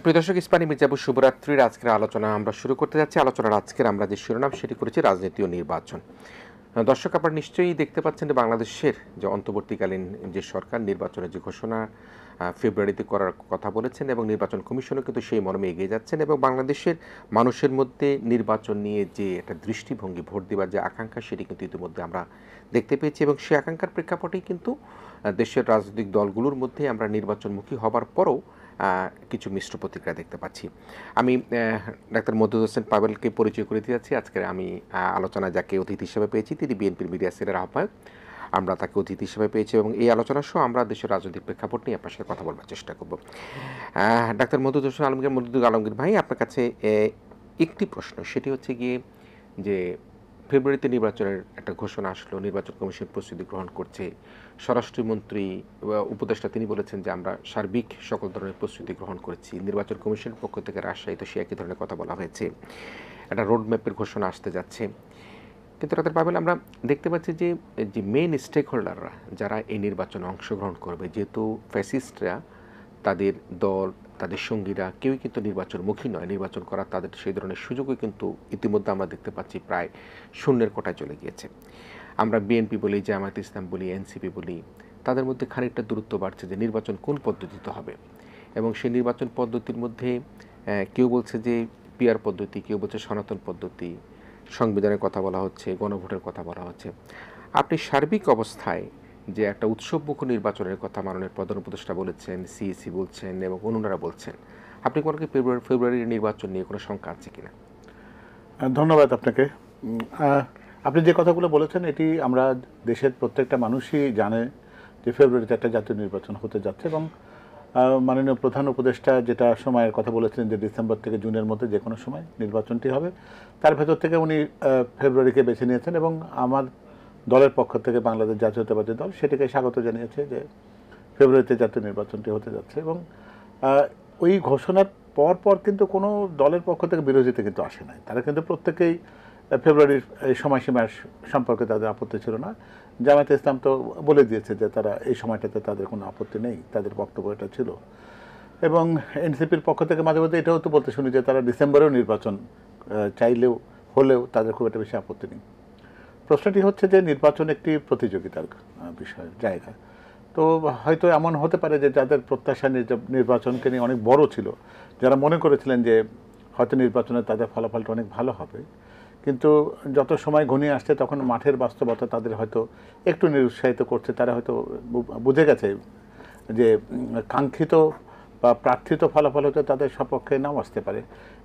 প্রিয় দর্শক, ইস্পানি মির্জাপুর শুভরাত্রির আজকের আলোচনা আমরা শুরু করতে যাচ্ছি। আলোচনার আজকের আমরা যে শিরোনাম সেটি করেছি রাজনীতি ও নির্বাচন। দর্শক, আপনারা নিশ্চয়ই দেখতে পাচ্ছেন যে বাংলাদেশের যে অন্তর্বর্তীকালীন যে সরকার নির্বাচনের যে ঘোষণা ফেব্রুয়ারিতে করার কথা বলেছেন এবং নির্বাচন কমিশনও কিন্তু সেই মর্মে এগিয়ে যাচ্ছেন এবং বাংলাদেশের মানুষের মধ্যে নির্বাচন নিয়ে যে একটা দৃষ্টিভঙ্গি, ভোট দেওয়ার যে আকাঙ্ক্ষা, সেটি কিন্তু ইতিমধ্যে আমরা দেখতে পেয়েছি এবং সেই আকাঙ্ক্ষার প্রেক্ষাপটেই কিন্তু দেশের রাজনৈতিক দলগুলোর মধ্যে আমরা নির্বাচনমুখী হবার পরও কিছু মিশ্র প্রতিক্রিয়া দেখতে পাচ্ছি। আমি ডাক্তার মওদুদ হোসেন পাভেলকে পরিচয় করে দিতে যাচ্ছি। আজকে আমি আলোচনায় যাকে অতিথি হিসেবে পেয়েছি তিনি বিএনপির মিডিয়া সেলের আহ্বায়ক। আমরা তাকে অতিথি হিসেবে পেয়েছি এবং এই আলোচনা সহ আমরা দেশের রাজনৈতিক প্রেক্ষাপট নিয়ে আপনার সাথে কথা বলবার চেষ্টা করব। ডাক্তার মওদুদ হোসেন আলমগীর ভাই, আপনার কাছে একটি প্রশ্ন, সেটি হচ্ছে গিয়ে যে ফেব্রুয়ারিতে নির্বাচনের একটা ঘোষণা আসলো, নির্বাচন কমিশন প্রস্তুতি গ্রহণ করছে, স্বরাষ্ট্রমন্ত্রী উপদেষ্টা তিনি বলেছেন যে আমরা সার্বিক সকল ধরনের প্রস্তুতি গ্রহণ করেছি। নির্বাচন কমিশনের পক্ষ থেকে রাজশাহীতে সে একই ধরনের কথা বলা হয়েছে, একটা রোডম্যাপের ঘোষণা আসতে যাচ্ছে। কিন্তু ডাক্তার পাভেল, আমরা দেখতে পাচ্ছি যে যে মেইন স্টেক হোল্ডাররা যারা এই নির্বাচনে অংশগ্রহণ করবে, যেহেতু ফ্যাসিস্টরা তাদের দল, তাদের সঙ্গীরা কেউই কিন্তু নির্বাচনমুখী নয়, নির্বাচন করার তাদের সেই ধরনের সুযোগই কিন্তু ইতিমধ্যে আমরা দেখতে পাচ্ছি প্রায় শূন্যের কোটায় চলে গিয়েছে। আমরা বিএনপি বলি, জামায়াত ইসলাম বলি, এনসিপি বলি, তাদের মধ্যে খানিকটা দূরত্ব বাড়ছে যে নির্বাচন কোন পদ্ধতিতে হবে এবং সেই নির্বাচন পদ্ধতির মধ্যে কেউ বলছে যে পিআর পদ্ধতি, কেউ বলছে সনাতন পদ্ধতি, সংবিধানের কথা বলা হচ্ছে, গণভোটের কথা বলা হচ্ছে। আপনি সার্বিক অবস্থায় যে একটা উৎসবমুখ নির্বাচনের কথা মাননীয় প্রধান উপদেষ্টা বলেছেন, সিইসি বলছেন এবং অন্যরা বলছেন, আপনি কোনো কি ফেব্রুয়ারির নির্বাচন নিয়ে কোনো শঙ্কা আছে কিনা? ধন্যবাদ আপনাকে। আপনি যে কথাগুলো বলেছেন এটি আমরা দেশের প্রত্যেকটা মানুষই জানে যে ফেব্রুয়ারিতে একটা জাতীয় নির্বাচন হতে যাচ্ছে এবং মাননীয় প্রধান উপদেষ্টা যেটা সময়ের কথা বলেছিলেন যে ডিসেম্বর থেকে জুনের মধ্যে যে কোনো সময় নির্বাচনটি হবে, তার ভেতর থেকে উনি ফেব্রুয়ারিকে বেছে নিয়েছেন এবং আমার দলের পক্ষ থেকে বাংলাদেশ জাতীয়তাবাদী দল সেটিকে স্বাগত জানিয়েছে যে ফেব্রুয়ারিতে জাতীয় নির্বাচনটি হতে যাচ্ছে। এবং ওই ঘোষণার পর কিন্তু কোনো দলের পক্ষ থেকে বিরোধিতা কিন্তু আসে নাই। তারা কিন্তু প্রত্যেকেই ফেব্রুয়ারির এই সময়সীমার সম্পর্কে তাদের আপত্তি ছিল না। জামায়াতে ইসলাম তো বলে দিয়েছে যে তারা এই সময়টাতে তাদের কোনো আপত্তি নেই, তাদের বক্তব্য এটা ছিল। এবং এনসিপির পক্ষ থেকে মাঝে মাঝে এটাও তো বলতে শুনি যে তারা ডিসেম্বরেও নির্বাচন চাইলেও হলেও তাদের খুব একটা বেশি আপত্তি নেই। প্রশ্নটি হচ্ছে যে নির্বাচন একটি প্রতিযোগিতার বিষয়, জায়গা। তো হয়তো এমন হতে পারে যে যাদের প্রত্যাশা নির্বাচনকে নিয়ে অনেক বড় ছিল, যারা মনে করেছিলেন যে হয়তো নির্বাচনে তাদের ফলাফলটা অনেক ভালো হবে, কিন্তু যত সময় ঘনিয়ে আসছে তখন মাঠের বাস্তবতা তাদের হয়তো একটু নিরুৎসাহিত করছে। তারা হয়তো বুঝে গেছে যে কাঙ্ক্ষিত বা প্রার্থিত ফলাফল হয়তো তাদের সপক্ষে নাও আসতে পারে।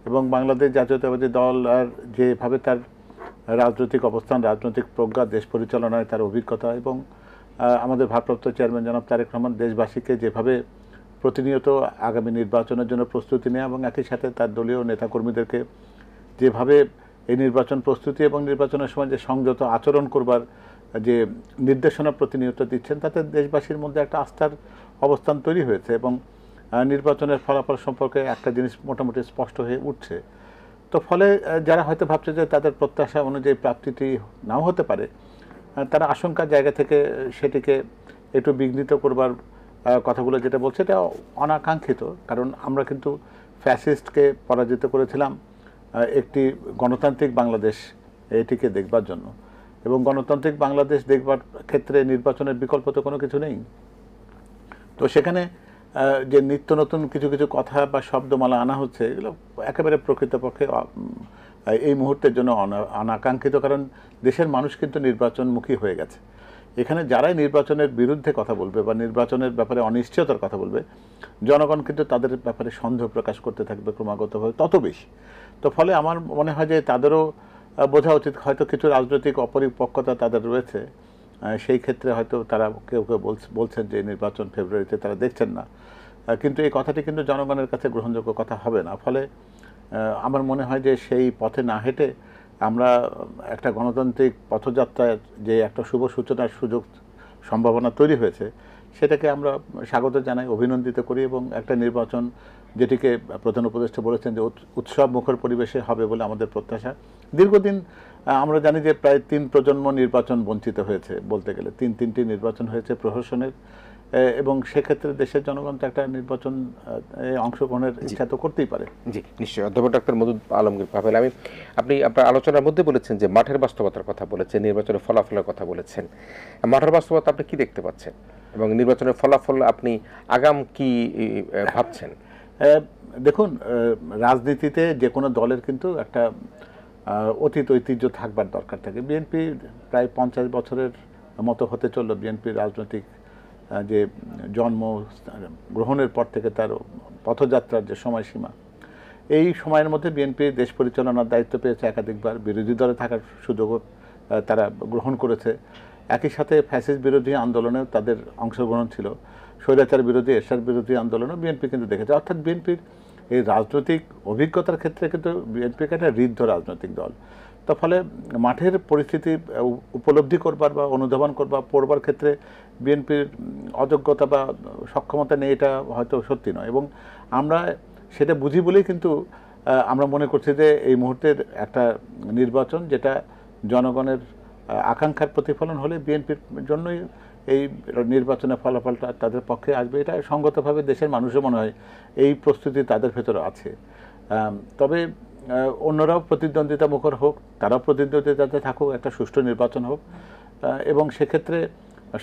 এবং বাংলাদেশ জাতীয়তাবাদী দল আর যেভাবে তার রাজনৈতিক অবস্থান, রাজনৈতিক প্রজ্ঞা, দেশ পরিচালনায় তার অভিজ্ঞতা এবং আমাদের ভারপ্রাপ্ত চেয়ারম্যান জনাব তারেক রহমান দেশবাসীকে যেভাবে প্রতিনিয়ত আগামী নির্বাচনের জন্য প্রস্তুতি নেয় এবং একই সাথে তার দলীয় নেতাকর্মীদেরকে যেভাবে এই নির্বাচন প্রস্তুতি এবং নির্বাচনের সময় যে সংযত আচরণ করবার যে নির্দেশনা প্রতিনিয়ত দিচ্ছেন, তাতে দেশবাসীর মধ্যে একটা আস্থার অবস্থান তৈরি হয়েছে এবং নির্বাচনের ফলাফল সম্পর্কে একটা জিনিস মোটামুটি স্পষ্ট হয়ে উঠছে। তো ফলে যারা হয়তো ভাবছে যে তাদের প্রত্যাশা অনুযায়ী প্রাপ্তিটি নাও হতে পারে, তারা আশঙ্কার জায়গা থেকে সেটিকে একটু বিঘ্নিত করবার কথাগুলো যেটা বলছে এটা অনাকাঙ্ক্ষিত। কারণ আমরা কিন্তু ফ্যাসিস্টকে পরাজিত করেছিলাম একটি গণতান্ত্রিক বাংলাদেশ এটিকে দেখবার জন্য, এবং গণতান্ত্রিক বাংলাদেশ দেখবার ক্ষেত্রে নির্বাচনের বিকল্প তো কোনো কিছু নেই। তো সেখানে যে নিত্য নতুন কিছু কিছু কথা বা শব্দমালা আনা হচ্ছে, এগুলো একেবারে প্রকৃতপক্ষে এই মুহূর্তের জন্য অনাকাঙ্ক্ষিত। কারণ দেশের মানুষ কিন্তু নির্বাচনমুখী হয়ে গেছে। এখানে যারাই নির্বাচনের বিরুদ্ধে কথা বলবে বা নির্বাচনের ব্যাপারে অনিশ্চয়তার কথা বলবে, জনগণ কিন্তু তাদের ব্যাপারে সন্দেহ প্রকাশ করতে থাকবে ক্রমাগতভাবে তত বেশি। তো ফলে আমার মনে হয় যে তাদেরও বোঝা উচিত হয়তো কিছু রাজনৈতিক অপরিপক্কতা তাদের রয়েছে। সেই ক্ষেত্রে হয়তো তারা কেউ কেউ বলছেন যে নির্বাচন ফেব্রুয়ারিতে তারা দেখছেন না, কিন্তু এই কথাটি কিন্তু জনগণের কাছে গ্রহণযোগ্য কথা হবে না। ফলে আমার মনে হয় যে সেই পথে না হেঁটে আমরা একটা গণতান্ত্রিক পথযাত্রায় যে একটা শুভ সূচনার সুযোগ সম্ভাবনা তৈরি হয়েছে, সেটাকে আমরা স্বাগত জানাই, অভিনন্দিত করি এবং একটা নির্বাচন যেটিকে প্রধান উপদেষ্টা বলেছেন যে উৎসব মুখর পরিবেশে হবে বলে আমাদের প্রত্যাশা। দীর্ঘদিন আমরা জানি যে প্রায় 3 প্রজন্ম নির্বাচন বঞ্চিত হয়েছে, বলতে গেলে তিনটি নির্বাচন হয়েছে প্রহসনের, এবং সেক্ষেত্রে দেশের জনগণ তো একটা নির্বাচন অংশগ্রহণের ইচ্ছা তো করতেই পারে। জি নিশ্চয়ই। অধ্যাপক ডাক্তার মওদুদ আলমগীর পাভেল, আপনি আপনার আলোচনার মধ্যে বলেছেন যে মাঠের বাস্তবতার কথা বলেছেন, নির্বাচনের ফলাফলের কথা বলেছেন। মাঠের বাস্তবতা আপনি কি দেখতে পাচ্ছেন এবং নির্বাচনের ফলাফল আপনি আগাম কি ভাবছেন? দেখুন, রাজনীতিতে যে কোনো দলের কিন্তু একটা অতীত ঐতিহ্য থাকবার দরকার থাকে। বিএনপি প্রায় 50 বছরের মতো হতে চলল বিএনপির রাজনৈতিক যে জন্ম গ্রহণের পর থেকে তার পথযাত্রার যে সময়সীমা, এই সময়ের মধ্যে বিএনপি দেশ পরিচালনার দায়িত্ব পেয়েছে একাধিকবার, বিরোধী দলে থাকার সুযোগও তারা গ্রহণ করেছে। একই সাথে ফ্যাসিস্ট বিরোধী আন্দোলনেও তাদের অংশগ্রহণ ছিল, স্বৈরাচার বিরোধী, এরশাদ বিরোধী আন্দোলনও বিএনপি কিন্তু দেখেছে। অর্থাৎ বিএনপির এই রাজনৈতিক অভিজ্ঞতার ক্ষেত্রে কিন্তু বিএনপি একটা ঋদ্ধ রাজনৈতিক দল। তো ফলে মাঠের পরিস্থিতি উপলব্ধি করবার বা অনুধাবন করবার পড়বার ক্ষেত্রে বিএনপির অযোগ্যতা বা সক্ষমতা নেই, এটা হয়তো সত্যি নয়। এবং আমরা সেটা বুঝি বলেই কিন্তু আমরা মনে করছি যে এই মুহূর্তের একটা নির্বাচন যেটা জনগণের আকাঙ্ক্ষার প্রতিফলন হলে বিএনপির জন্যই এই নির্বাচনের ফলাফলটা তাদের পক্ষে আসবে, এটা সঙ্গতভাবে দেশের মানুষও মনে হয় এই প্রস্তুতি তাদের ভেতরে আছে। তবে অন্যরাও প্রতিদ্বন্দ্বিতা মুখর হোক, তারাও প্রতিদ্বন্দ্বিতাতে থাকুক, একটা সুষ্ঠু নির্বাচন হোক, এবং সেক্ষেত্রে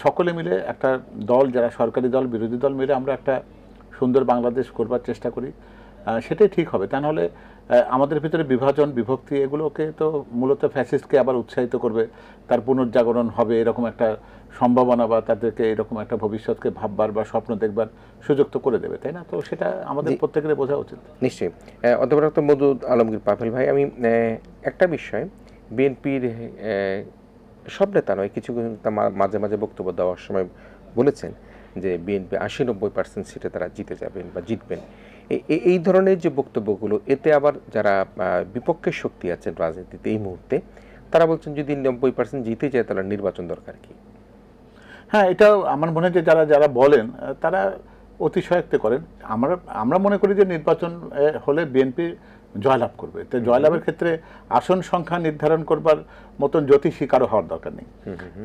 সকলে মিলে একটা দল, যারা সরকারি দল বিরোধী দল মিলে আমরা একটা সুন্দর বাংলাদেশ করবার চেষ্টা করি, সেটাই ঠিক হবে। তা নাহলে আমাদের ভিতরে বিভাজন বিভক্তি এগুলোকে তো মূলত ফ্যাসিস্টকে আবার উৎসাহিত করবে, তার পুনর্জাগরণ হবে এরকম একটা সম্ভাবনা, বা তাদেরকে এরকম একটা ভবিষ্যৎকে ভাববার বা স্বপ্ন দেখবার সুযোগ তো করে দেবে, তাই না? তো সেটা আমাদের প্রত্যেকের বোঝা উচিত। নিশ্চয়ই। অধ্যাপক ডক্টর মওদুদ আলমগীর পাভেল ভাই, আমি একটা বিষয়, বিএনপির সব নেতা নয়, কিছু নেতা মাঝে মাঝে বক্তব্য দেওয়ার সময় বলেছেন যে বিএনপি 80-90% সিটে তারা জিতে যাবেন বা জিতবেন। এই ধরনের যে বক্তব্যগুলো, এতে আবার যারা বিপক্ষের শক্তি আছেন রাজনীতিতে এই মুহূর্তে, তারা বলছেন যদি 90% জিতে যায় তাহলে নির্বাচন দরকার কি? হ্যাঁ, এটাও আমার মনে হয় যে যারা যারা বলেন তারা অতিশয়োক্তি করেন। আমরা মনে করি যে নির্বাচন হলে বিএনপি জয়লাভ করবে। তো জয়লাভের ক্ষেত্রে আসন সংখ্যা নির্ধারণ করবার মতন জ্যোতিষী কারো হওয়ার দরকার নেই।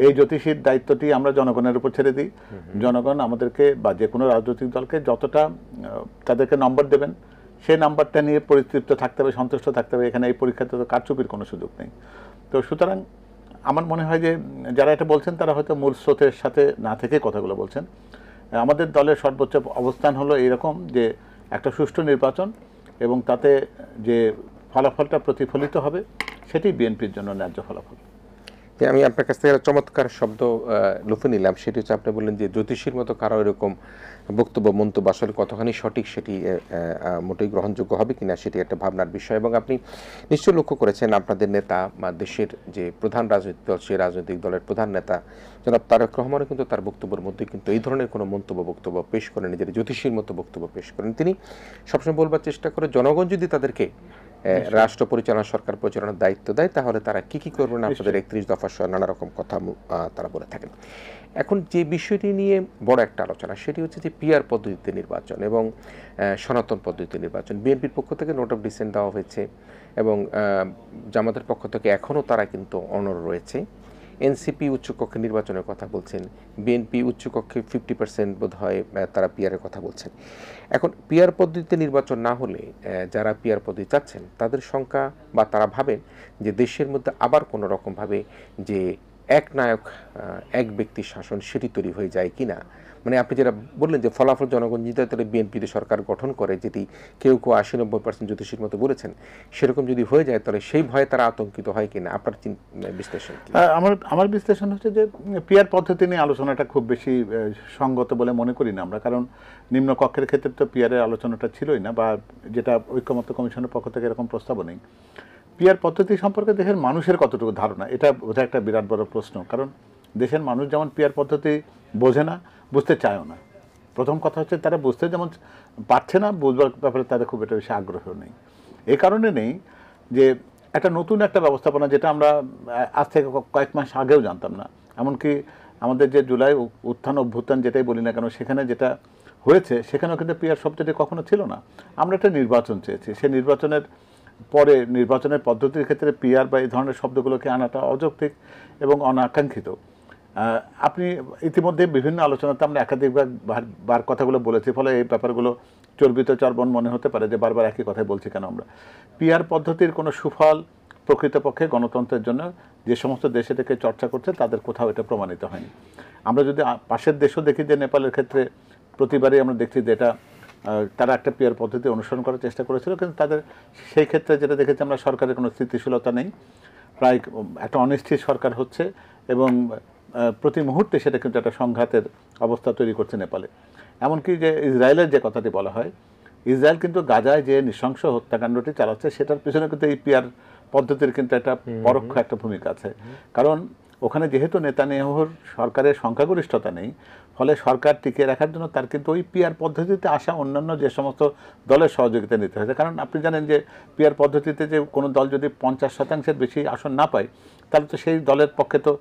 এই জ্যোতিষীর দায়িত্বটি আমরা জনগণের উপর ছেড়ে দিই। জনগণ আমাদেরকে বা যে কোনো রাজনৈতিক দলকে যতটা তাদেরকে নম্বর দেবেন, সেই নাম্বারটা নিয়ে পরিতৃপ্ত থাকতে হবে, সন্তুষ্ট থাকতে হবে। এখানে এই পরীক্ষাতে তো কারচুপির কোনো সুযোগ নেই। তো সুতরাং আমার মনে হয় যে যারা এটা বলছেন তারা হয়তো মূল স্রোতের সাথে না থেকে কথাগুলো বলছেন। আমাদের দলের সর্বোচ্চ অবস্থান হলো এইরকম যে একটা সুষ্ঠু নির্বাচন এবং তাতে যে ফলাফলটা প্রতিফলিত হবে সেটি বিএনপির জন্য ন্যায্য ফলাফল। আমি আপনার কাছ থেকে চমৎকার শব্দ লুফে নিলাম, সেটি হচ্ছে আপনি বললেন যে জ্যোতিষীর মতো কারো এরকম বক্তব্য মন্তব্য আসলে কতখানি সঠিক সেটি মোটেই গ্রহণযোগ্য হবে কিনা সেটি একটা ভাবনার বিষয়। এবং আপনি নিশ্চয়ই লক্ষ্য করেছেন আপনাদের নেতা বা দেশের যে প্রধান রাজনৈতিক দল, সেই রাজনৈতিক দলের প্রধান নেতা জনাব তারেক রহমানও কিন্তু তার বক্তব্যের মধ্যে কিন্তু এই ধরনের কোনো বক্তব্য পেশ করেন, নিজের জ্যোতিষীর মতো বক্তব্য পেশ করেন। তিনি সবসময় বলবার চেষ্টা করে জনগণ যদি তাদেরকে রাষ্ট্র পরিচালনা, সরকার পরিচালনার দায়িত্ব দেয় তাহলে তারা কি কি করবেন, আপনাদের 31 দফা সহ নানা রকম কথা তারা বলে থাকেন। এখন যে বিষয়টি নিয়ে বড় একটা আলোচনা, সেটি হচ্ছে যে পিআর পদ্ধতিতে নির্বাচন এবং সনাতন পদ্ধতিতে নির্বাচন। বিএনপির পক্ষ থেকে নোট অফ ডিসেন্ট দেওয়া হয়েছে এবং জামাতের পক্ষ থেকে এখনও তারা কিন্তু অনড় রয়েছে। এনসিপি উচ্চকক্ষে নির্বাচনের কথা বলছেন, বিএনপি উচ্চকক্ষে 50% বোধ হয় তারা পিআরের কথা বলছেন। এখন পিআর পদ্ধতিতে নির্বাচন না হলে যারা পিআর পদ্ধতি চাচ্ছেন তাদের সংখ্যা বা তারা ভাবেন যে দেশের মধ্যে আবার কোনো রকমভাবে যে এক নায়ক এক ব্যক্তির শাসন সেটি তৈরি হয়ে যায় কি না। মানে আপনি যেটা বললেন যে ফলাফল জনগণ জিতে তাহলে বিএনপিতে সরকার গঠন করে, যেটি কেউ 80-90% জ্যোতিষীর মতো বলেছেন, সেরকম যদি হয়ে যায় তাহলে সেই ভয়ে তারা আতঙ্কিত হয় কিনা, আপনার বিশ্লেষণ? আমার বিশ্লেষণ হচ্ছে যে পিআর পদ্ধতি নিয়ে আলোচনাটা খুব বেশি সঙ্গত বলে মনে করি না আমরা, কারণ নিম্নকক্ষের ক্ষেত্রে তো পিআরের আলোচনাটা ছিলই না, বা যেটা ঐক্যমত্য কমিশনের পক্ষ থেকে এরকম প্রস্তাবও নেই। পিআর পদ্ধতি সম্পর্কে দেশের মানুষের কতটুকু ধারণা, এটা বোঝা একটা বিরাট বড় প্রশ্ন। কারণ দেশের মানুষ যেমন পিআর পদ্ধতি বোঝে না, বুঝতে চায়ও না। প্রথম কথা হচ্ছে তারা বুঝতে যেমন পারছে না, বুঝবার ব্যাপারে তাদের খুব একটা বেশি আগ্রহ নেই। এই কারণে নেই যে একটা নতুন একটা ব্যবস্থাপনা, যেটা আমরা আজ থেকে কয়েক মাস আগেও জানতাম না। এমনকি আমাদের যে জুলাই উত্থান অভ্যুত্থান যেটাই বলি না কেন, সেখানে যেটা হয়েছে সেখানেও কিন্তু পিআর শব্দটি কখনো ছিল না। আমরা একটা নির্বাচন চেয়েছি, সেই নির্বাচনের পরে নির্বাচনের পদ্ধতির ক্ষেত্রে পিআর বা এই ধরনের শব্দগুলোকে আনাটা অযৌক্তিক এবং অনাকাঙ্ক্ষিত। আপনি ইতিমধ্যে বিভিন্ন আলোচনাতে আমরা একাধিকবার বার কথাগুলো বলেছি, ফলে এই ব্যাপারগুলো চর্বিত চর্বণ মনে হতে পারে যে বারবার একই কথাই বলছি কেন আমরা। পিআর পদ্ধতির কোনো সুফল প্রকৃতপক্ষে গণতন্ত্রের জন্য যে সমস্ত দেশে থেকে চর্চা করছে তাদের কোথাও এটা প্রমাণিত হয়নি। আমরা যদি পাশের দেশও দেখি যে নেপালের ক্ষেত্রে প্রতিবারই আমরা দেখছি যে এটা তারা একটা পিআর পদ্ধতি অনুসরণ করার চেষ্টা করেছিল, কিন্তু তাদের সেই ক্ষেত্রে যেটা দেখেছি আমরা, সরকারের কোনো স্থিতিশীলতা নেই, প্রায় একটা অনিশ্চিত সরকার হচ্ছে এবং প্রতি মুহূর্তে সেটা কিন্তু একটা সংঘাতের অবস্থা তৈরি করছে নেপালে। এমনকি যে ইসরায়েলের যে কথাটি বলা হয়, ইসরায়েল কিন্তু গাজায় যে নৃশংস হত্যাকাণ্ডটি চালাচ্ছে সেটার পিছনে কিন্তু এই পিআর পদ্ধতির কিন্তু একটা পরোক্ষ একটা ভূমিকা আছে। কারণ ওখানে যেহেতু নেতানিয়াহুর সরকারের সংখ্যাগরিষ্ঠতা নেই, ফলে সরকার টিকিয়ে রাখার জন্য তার কিন্তু ওই পিআর পদ্ধতিতে আসা অন্যান্য যে সমস্ত দলের সহযোগিতা নিতে হয়েছে। কারণ আপনি জানেন যে পিআর পদ্ধতিতে যে কোনো দল যদি 50% বেশি আসন না পায়, তাহলে তো সেই দলের পক্ষে তো